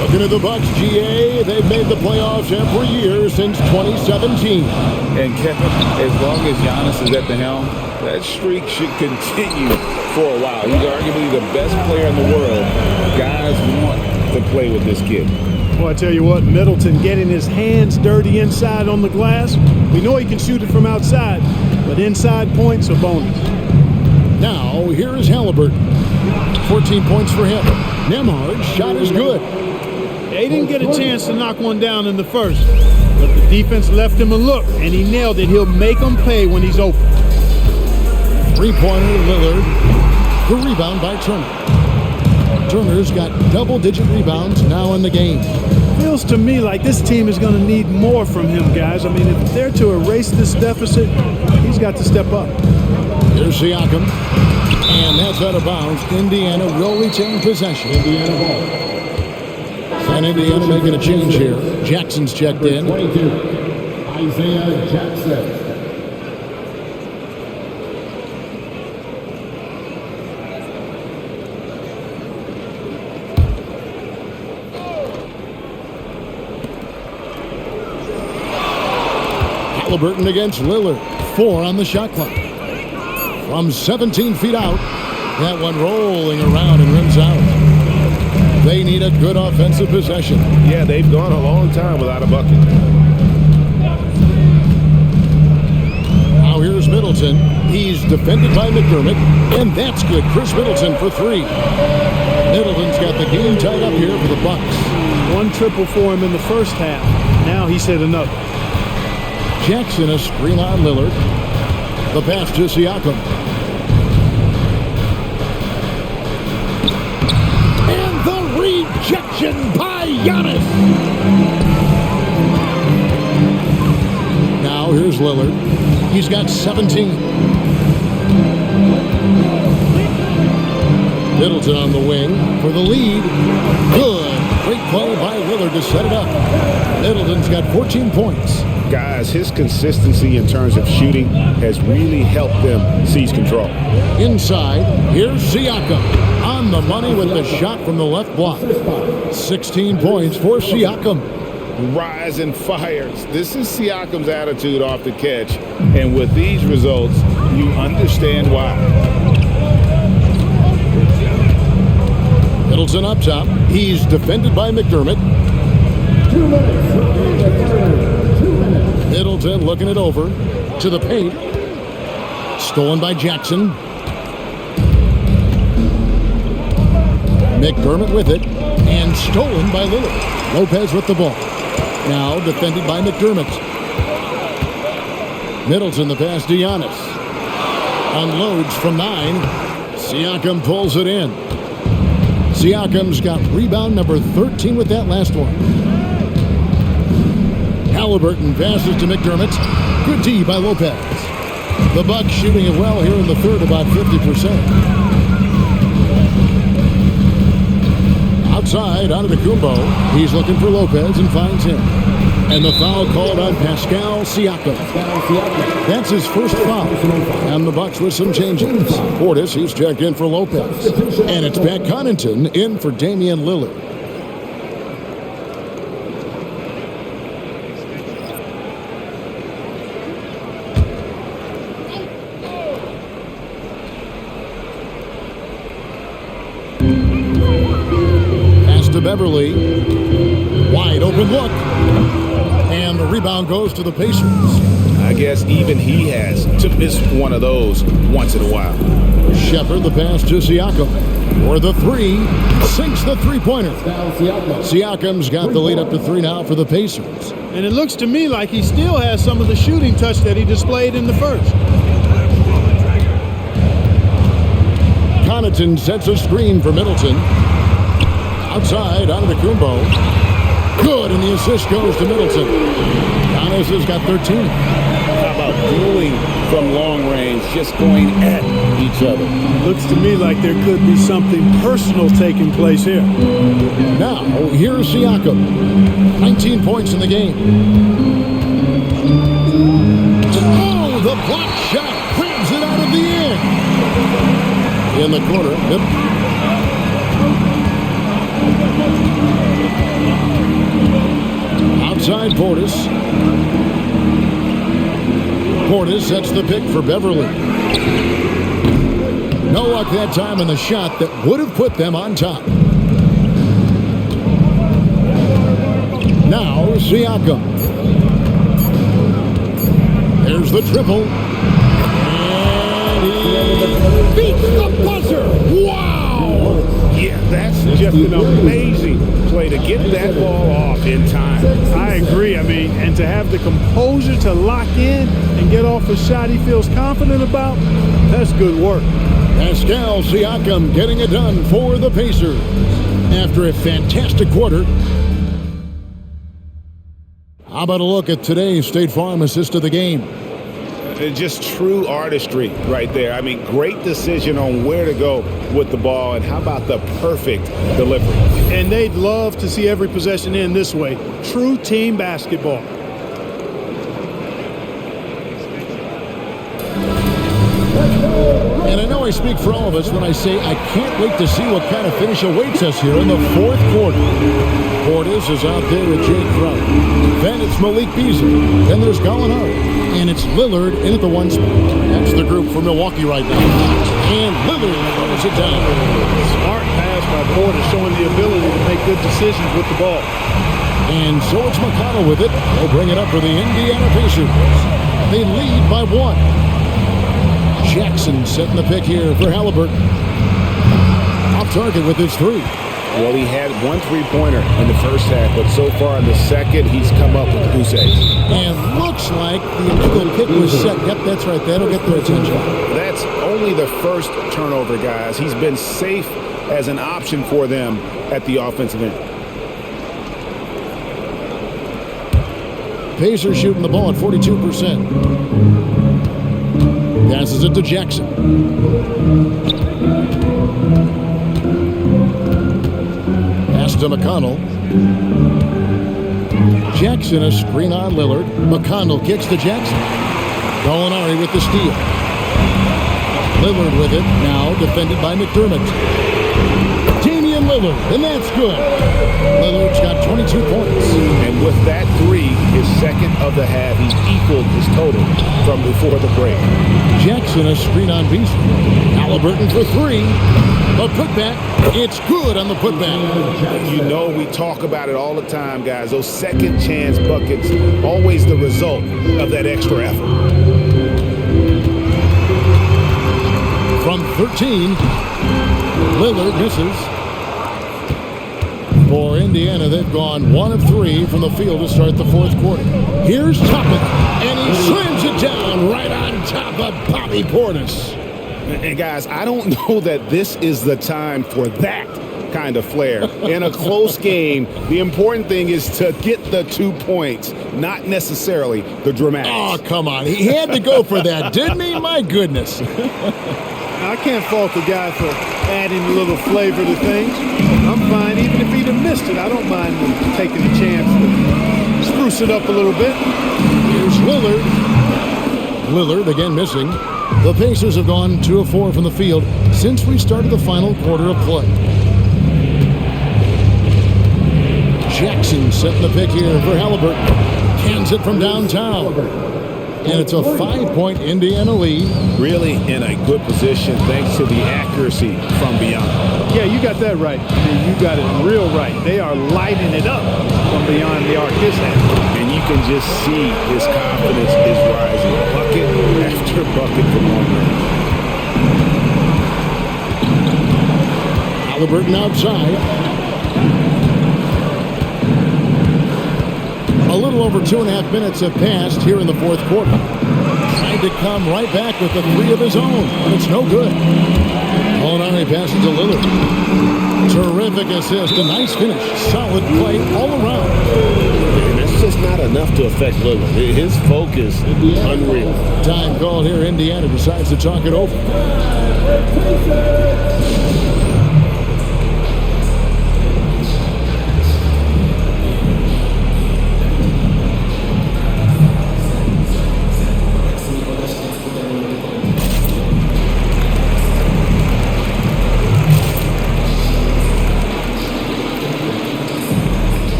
Looking at the Bucks, GA, they've made the playoffs every year since 2017. And Kevin, as long as Giannis is at the helm, that streak should continue for a while. He's arguably the best player in the world. Guys want to play with this kid. Well, I tell you what, Middleton getting his hands dirty inside on the glass. We know he can shoot it from outside, but inside points are bonus. Now, here is Halliburton. 14 points for him. Nembhard's shot is good. They didn't get a chance to knock one down in the first, but the defense left him a look, and he nailed it. He'll make them pay when he's open. Three-pointer, Lillard. The rebound by Turner. Turner's got double-digit rebounds now in the game. Feels to me like this team is going to need more from him, guys. I mean, if they're to erase this deficit, he's got to step up. Here's Siakam, and that's out of bounds. Indiana will retain possession. Indiana ball. And Indiana making a change here. Jackson's checked in. 22, Isaiah Jackson. Halliburton against Lillard. 4 on the shot clock. From 17 feet out. That one rolling around and rims out. They need a good offensive possession. Yeah, they've gone a long time without a bucket. Now here's Middleton. He's defended by McDermott, and that's good. Chris Middleton for 3. Middleton's got the game tied up here for the Bucks. One triple for him in the first half. Now he's hit another. Jackson, a screen on Lillard. The pass to Siakam. And the rejection by Giannis. Now here's Lillard. He's got 17. Middleton on the wing for the lead. Good. Great play by Lillard to set it up. Middleton's got 14 points. Guys, his consistency in terms of shooting has really helped them seize control. Inside, here's Siakam on the money with the shot from the left block. 16 points for Siakam. Rise and fires. This is Siakam's attitude off the catch. And with these results, you understand why. Middleton up top. He's defended by McDermott. 2 minutes. Middleton looking it over to the paint. Stolen by Jackson. McDermott with it. And stolen by Lillard. Lopez with the ball. Now defended by McDermott. Middleton the pass to Giannis. Unloads from 9. Siakam pulls it in. Siakam's got rebound number 13 with that last one. Halliburton passes to McDermott. Good D by Lopez. The Bucks shooting it well here in the third, about 50%. Outside, Antetokounmpo. He's looking for Lopez and finds him. And the foul called on Pascal Siakam. That's his first foul. And the Bucks with some changes. Portis, he's checked in for Lopez. And it's Pat Connaughton in for Damian Lillard. Pass to Beverly. Wide open look. And the rebound goes to the Pacers. I guess even he has to miss one of those once in a while. Shepard, the pass to Siakam. For the three, sinks the three-pointer. Siakam's got the lead up to 3 now for the Pacers. And it looks to me like he still has some of the shooting touch that he displayed in the first. Connaughton sets a screen for Middleton. Outside, Antetokounmpo. Good, and the assist goes to Middleton. Giannis has got 13. How about dueling from long range, just going at each other? Looks to me like there could be something personal taking place here. Now, here's Siakam. 19 points in the game. Oh, the block shot grabs it out of the air. In the corner. Yep. Outside Portis. Portis sets the pick for Beverly. No luck that time in the shot that would have put them on top. Now Siakam. There's the triple. And he beats the buzzer. Wow! Yeah, that's just an amazing play to get that ball off in time. I agree. I mean, and to have the composure to lock in and get off a shot he feels confident about, that's good work. Pascal Siakam getting it done for the Pacers. After a fantastic quarter. How about a look at today's State Farm assist of the game? Just true artistry right there. I mean, great decision on where to go with the ball, and how about the perfect delivery? And they'd love to see every possession end this way. True team basketball. And I know I speak for all of us when I say I can't wait to see what kind of finish awaits us here in the fourth quarter. Portis is out there with Jake Crowder. Then it's Malik Beasley. Then there's Gallinari. And it's Lillard in at the 1 spot. That's the group for Milwaukee right now. And Lillard throws it down. Smart pass by Portis, showing the ability to make good decisions with the ball. And so it's McConnell with it. He'll bring it up for the Indiana Pacers. They lead by 1. Jackson setting the pick here for Halliburton. Off target with his 3. Well, he had 1 3-pointer in the first half, but so far in the second, he's come up with 2 saves. And looks like the illegal pick was set. Yep, that's right. That'll get their attention. That's only the first turnover, guys. He's been safe as an option for them at the offensive end. Pacers shooting the ball at 42%. Passes it to Jackson. Pass to McConnell. Jackson a screen on Lillard. McConnell kicks to Jackson. Gallinari with the steal. Lillard with it. Now defended by McDermott. Damian Lillard, and that's good. Lillard's got 22 points. And with that 3, his second of the half, he equaled his total from before the break. Jackson a screen on Beasley. Halliburton for 3. The putback, it's good on the putback. You know, we talk about it all the time, guys. Those second chance buckets, always the result of that extra effort. From 13, Lillard misses. For Indiana, they've gone 1 of 3 from the field to start the fourth quarter. Here's Toppin, and he slams it down right on top of Bobby Portis. And guys, I don't know that this is the time for that kind of flair. In a close game, the important thing is to get the 2 points, not necessarily the dramatics. Oh, come on. He had to go for that, didn't he? My goodness. I can't fault the guy for adding a little flavor to things. I'm fine. Even if he'd have missed it, I don't mind taking a chance to spruce spruce it up a little bit. Here's Lillard. Lillard again missing. The Pacers have gone 2 of 4 from the field since we started the final quarter of play. Jackson setting the pick here for Halliburton. Cans it from downtown. And it's a 5-point Indiana lead. Really in a good position thanks to the accuracy from beyond. Yeah, you got that right. You got it real right. They are lighting it up from beyond the arc this end. And you can just see his confidence is rising. Bucket after bucket from long range. Halliburton outside. A little over 2.5 minutes have passed here in the fourth quarter. Tried to come right back with the 3 of his own, but it's no good. Molinari passes to Lillard. Terrific assist, a nice finish. Solid play all around. And that's just not enough to affect Lillard. His focus, unreal. Time called here. Indiana decides to talk it over.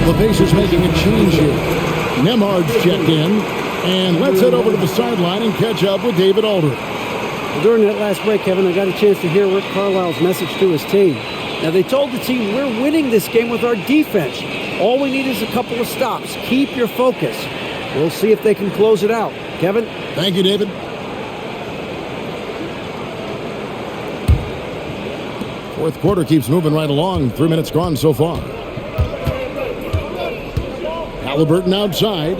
The Pacers making a change here. Nemhard's checked in. And let's head over to the sideline and catch up with David Aldridge. During that last break, Kevin, I got a chance to hear Rick Carlisle's message to his team. Now, they told the team, we're winning this game with our defense. All we need is a couple of stops. Keep your focus. We'll see if they can close it out. Kevin? Thank you, David. Fourth quarter keeps moving right along. 3 minutes gone so far. Halliburton outside.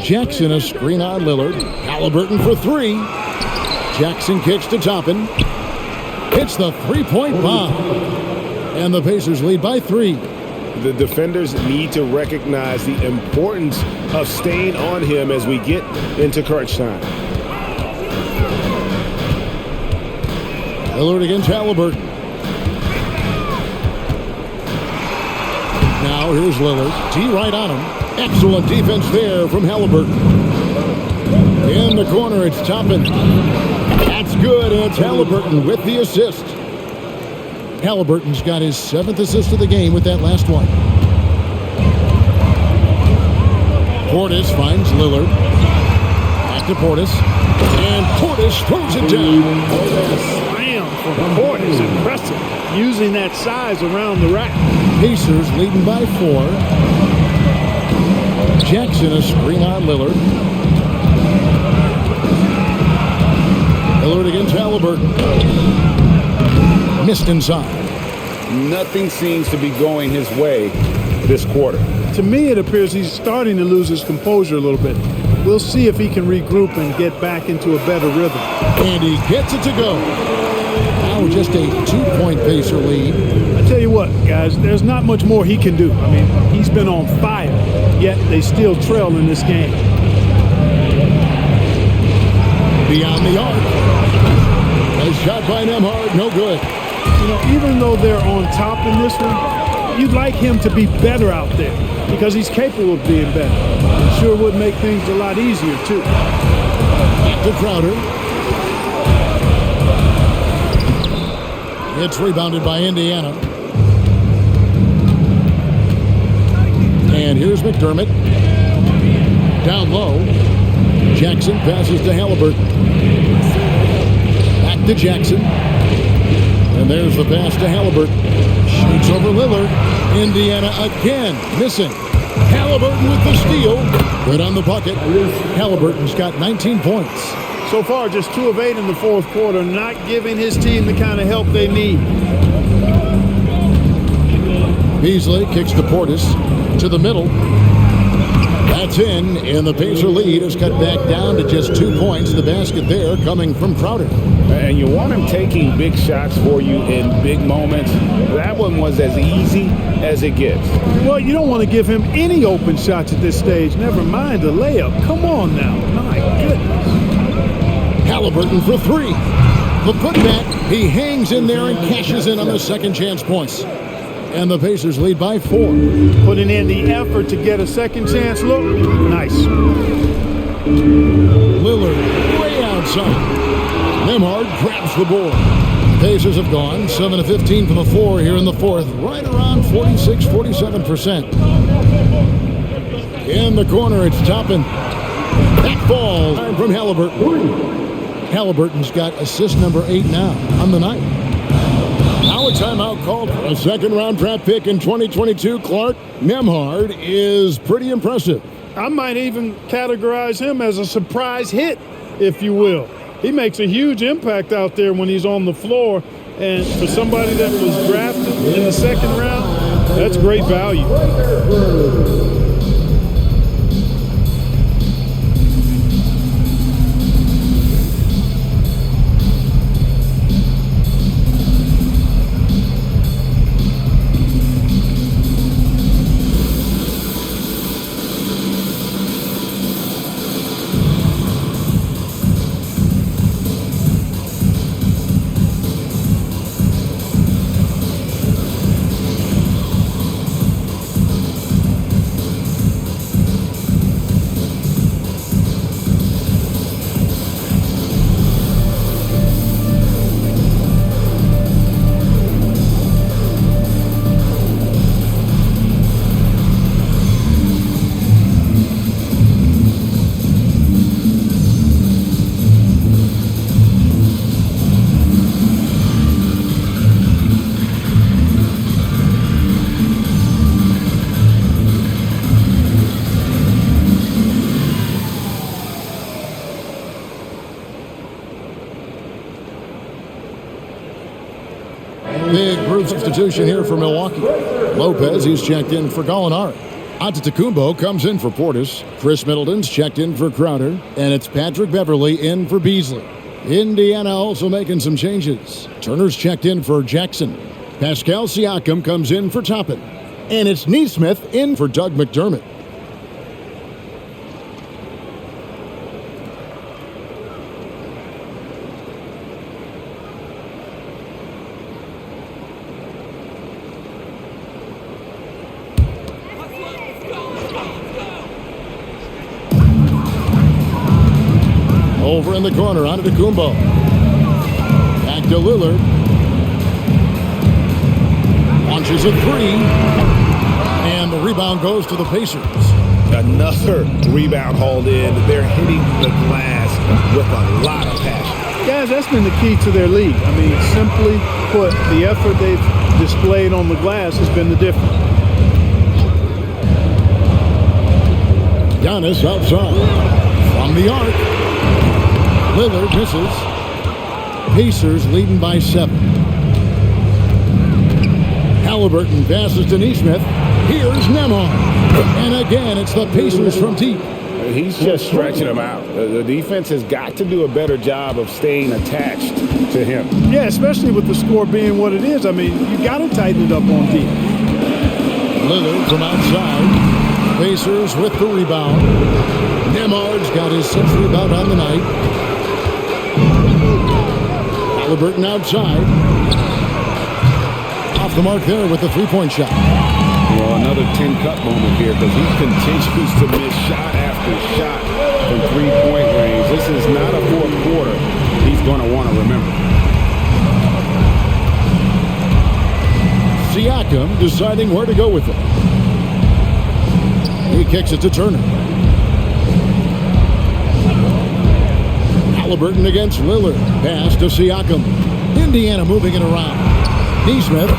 Jackson a screen on Lillard. Halliburton for 3. Jackson kicks to Toppin. Hits the three-point bomb. And the Pacers lead by 3. The defenders need to recognize the importance of staying on him as we get into crunch time. Lillard against Halliburton. Now here's Lillard. T right on him. Excellent defense there from Halliburton. In the corner, it's Toppin. That's good. It's Halliburton with the assist. Halliburton's got his 7th assist of the game with that last one. Portis finds Lillard. Back to Portis. And Portis throws it down. Slam from Portis. Impressive. Using that size around the rack. Pacers leading by 4. Jackson a screen on Lillard. Lillard against Halliburton. Missed inside. Nothing seems to be going his way this quarter. To me, it appears he's starting to lose his composure a little bit. We'll see if he can regroup and get back into a better rhythm. And he gets it to go. Now just a 2-point Pacer lead. I tell you what, guys, there's not much more he can do. I mean, he's been on fire, yet they still trail in this game. Beyond the arc. A shot by Nemhard, no good. You know, even though they're on top in this one, you'd like him to be better out there because he's capable of being better. It sure would make things a lot easier, too. Back to Crowder. It's rebounded by Indiana. And here's McDermott. Down low. Jackson passes to Halliburton. Back to Jackson. And there's the pass to Halliburton. Shoots over Lillard. Indiana again missing. Halliburton with the steal. Good on the bucket. Halliburton's got 19 points. So far, just 2 of 8 in the fourth quarter, not giving his team the kind of help they need. Beasley kicks to Portis to the middle. That's in, and the Pacer lead is cut back down to just 2 points. The basket there coming from Crowder. And you want him taking big shots for you in big moments. That one was as easy as it gets. Well, you don't want to give him any open shots at this stage. Never mind a layup. Come on now. My goodness. Halliburton for 3. The putback. He hangs in there and cashes in on the second chance points. And the Pacers lead by 4. Putting in the effort to get a second chance look. Nice. Lillard way outside. Nembhard grabs the board. Pacers have gone 7 of 15 from the floor here in the fourth. Right around 46-47%. In the corner, it's Toppin. That ball from Halliburton. Halliburton's got assist number 8 now on the night. Now a timeout called for a second-round draft pick in 2022. Clark Nembhard is pretty impressive. I might even categorize him as a surprise hit, if you will. He makes a huge impact out there when he's on the floor. And for somebody that was drafted in the second round, that's great value. Big group substitution here for Milwaukee. Lopez, he's checked in for Gallinari. Antetokounmpo comes in for Portis. Chris Middleton's checked in for Crowder. And it's Patrick Beverley in for Beasley. Indiana also making some changes. Turner's checked in for Jackson. Pascal Siakam comes in for Toppin. And it's Nesmith in for Doug McDermott. Over in the corner, Antetokounmpo. Back to Lillard. Launches a 3. And the rebound goes to the Pacers. Another rebound hauled in. They're hitting the glass with a lot of passion. Guys, that's been the key to their lead. I mean, simply put, the effort they've displayed on the glass has been the difference. Giannis outside. From the arc. Lillard misses. Pacers leading by 7. Halliburton passes to Nesmith. Here's Nembhard. And again, it's the Pacers from deep. He's just stretching them out. The defense has got to do a better job of staying attached to him. Yeah, especially with the score being what it is. I mean, you got to tighten it up on deep. Lillard from outside. Pacers with the rebound. Nembhard's got his 6th rebound on the night. Halliburton outside. Off the mark there with the three-point shot. Well, another 10-cut moment here because he continues to miss shot after shot from three-point range. This is not a fourth quarter he's going to want to remember. Siakam deciding where to go with it. He kicks it to Turner. Halliburton against Lillard. Pass to Siakam. Indiana moving it around. Neesmith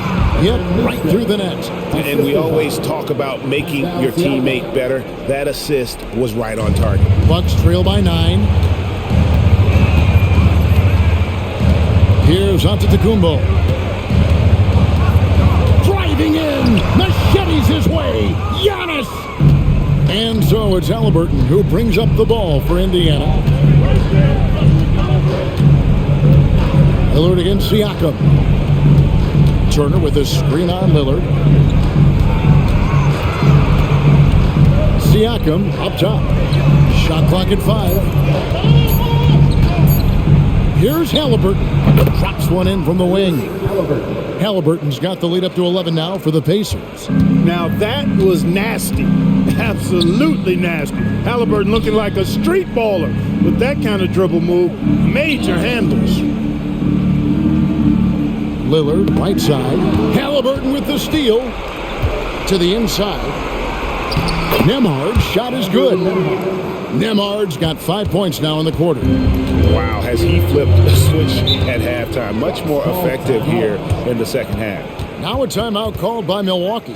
hit right through the net. And we always talk about making your teammate better. That assist was right on target. Bucks trail by 9. Here's Antetokounmpo. Driving in. Machetes his way. Giannis. And so it's Halliburton who brings up the ball for Indiana. Lillard against Siakam. Turner with a screen on Lillard. Siakam up top. Shot clock at 5. Here's Halliburton. Drops one in from the wing. Halliburton's got the lead up to 11 now for the Pacers. Now that was nasty. Absolutely nasty. Halliburton looking like a street baller with that kind of dribble move. Major handles. Lillard, right side. Halliburton with the steal. To the inside. Nembhard's shot is good. Nembhard's got 5 points now in the quarter. Wow, has he flipped the switch at halftime. Much more effective here in the second half. Now a timeout called by Milwaukee.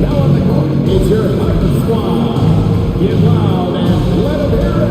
Now on the court, it's your hockey squad. Get loud and let them hear it.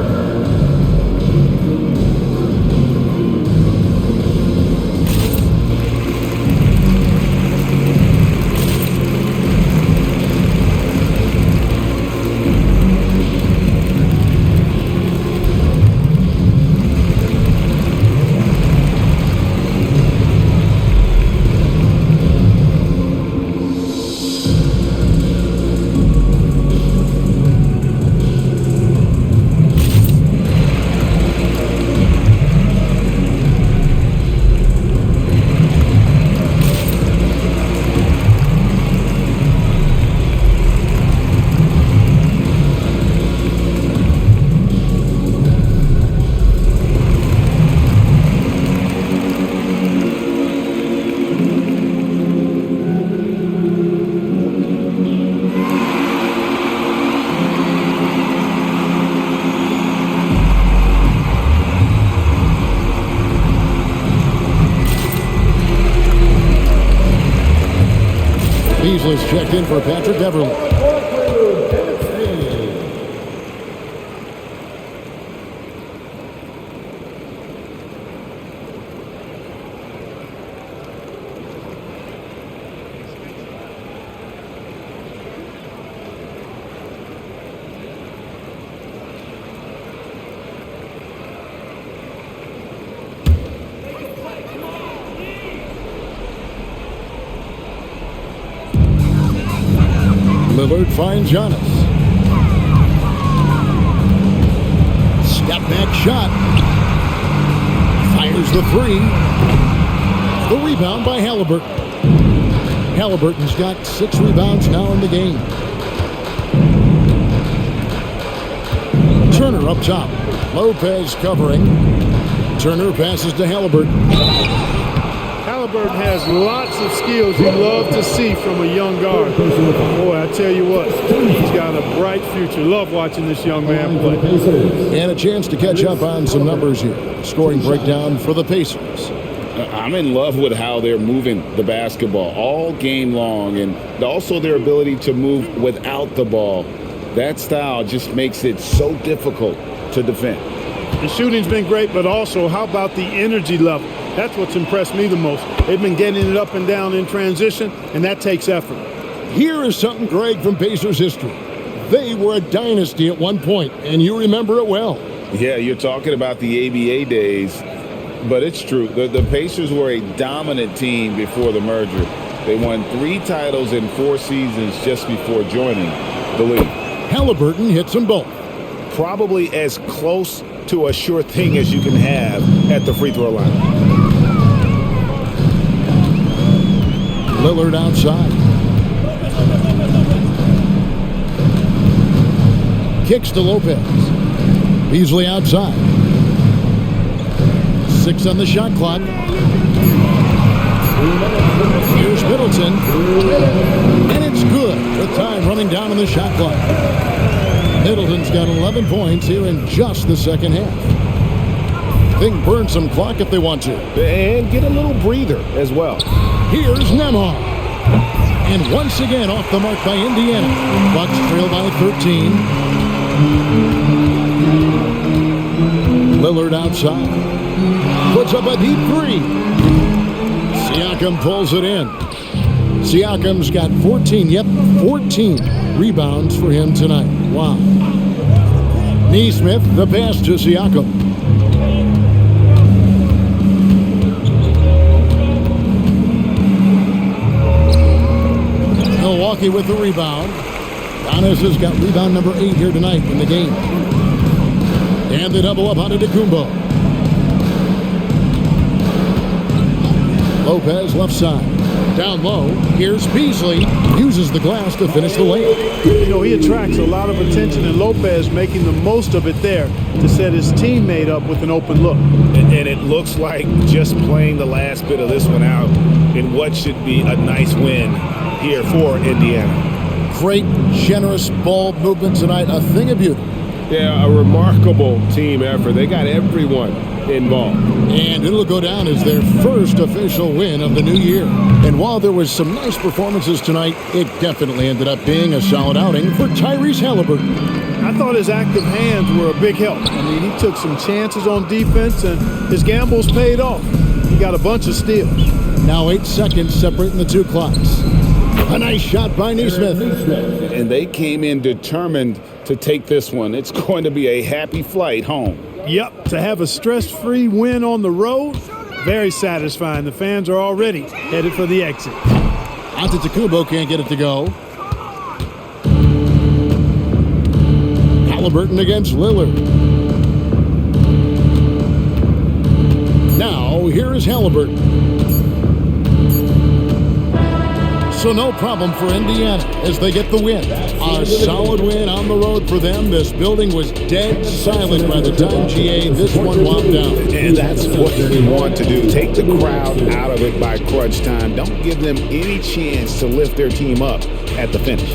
Beasley's checked in for Patrick Beverly. Lillard finds Giannis. Step back shot. Fires the 3. The rebound by Halliburton. Halliburton's got 6 rebounds now in the game. Turner up top. Lopez covering. Turner passes to Halliburton. Halliburton has lots of skills you love to see from a young guard. Boy, I tell you what, he's got a bright future. Love watching this young man play. And a chance to catch up on some numbers here. Scoring breakdown for the Pacers. I'm in love with how they're moving the basketball all game long, and also their ability to move without the ball. That style just makes it so difficult to defend. The shooting's been great, but also how about the energy level? That's what's impressed me the most. They've been getting it up and down in transition, and that takes effort. Here is something, Greg, from Pacers history. They were a dynasty at one point, and you remember it well. Yeah, you're talking about the ABA days, but it's true. The Pacers were a dominant team before the merger. They won 3 titles in 4 seasons just before joining the league. Halliburton hits them both. Probably as close to a sure thing as you can have at the free throw line. Lillard outside. Kicks to Lopez. Beasley outside. 6 on the shot clock. Here's Middleton. And it's good with time running down on the shot clock. Middleton's got 11 points here in just the second half. They can burn some clock if they want to. And get a little breather as well. Here's Nembhard. And once again off the mark by Indiana. Bucks trail by 13. Lillard outside. Puts up a deep three. Siakam pulls it in. Siakam's got 14, 14 rebounds for him tonight. Wow. Neesmith, the pass to Siakam. Milwaukee with the rebound. Giannis has got rebound number 8 here tonight in the game. And they double up on Antetokounmpo. Lopez left side. Down low. Here's Beasley. Uses the glass to finish the layup. You know, he attracts a lot of attention, and Lopez making the most of it there to set his teammate up with an open look. And it looks like just playing the last bit of this one out in what should be a nice win here for Indiana. Great, generous ball movement tonight. A thing of beauty. Yeah, a remarkable team effort. They got everyone involved. And it'll go down as their first official win of the new year. And while there was some nice performances tonight, it definitely ended up being a solid outing for Tyrese Halliburton. I thought his active hands were a big help. I mean, he took some chances on defense, and his gambles paid off. He got a bunch of steals. Now 8 seconds separating the two clocks. A nice shot by Neesmith. And they came in determined to take this one. It's going to be a happy flight home. Yep, to have a stress-free win on the road, very satisfying. The fans are already headed for the exit. Antetokounmpo can't get it to go. Halliburton against Lillard. Now, here is Halliburton. So no problem for Indiana as they get the win. A solid win on the road for them. This building was dead silent by the time GA this one wound down. And that's what we want to do. Take the crowd out of it by crunch time. Don't give them any chance to lift their team up at the finish.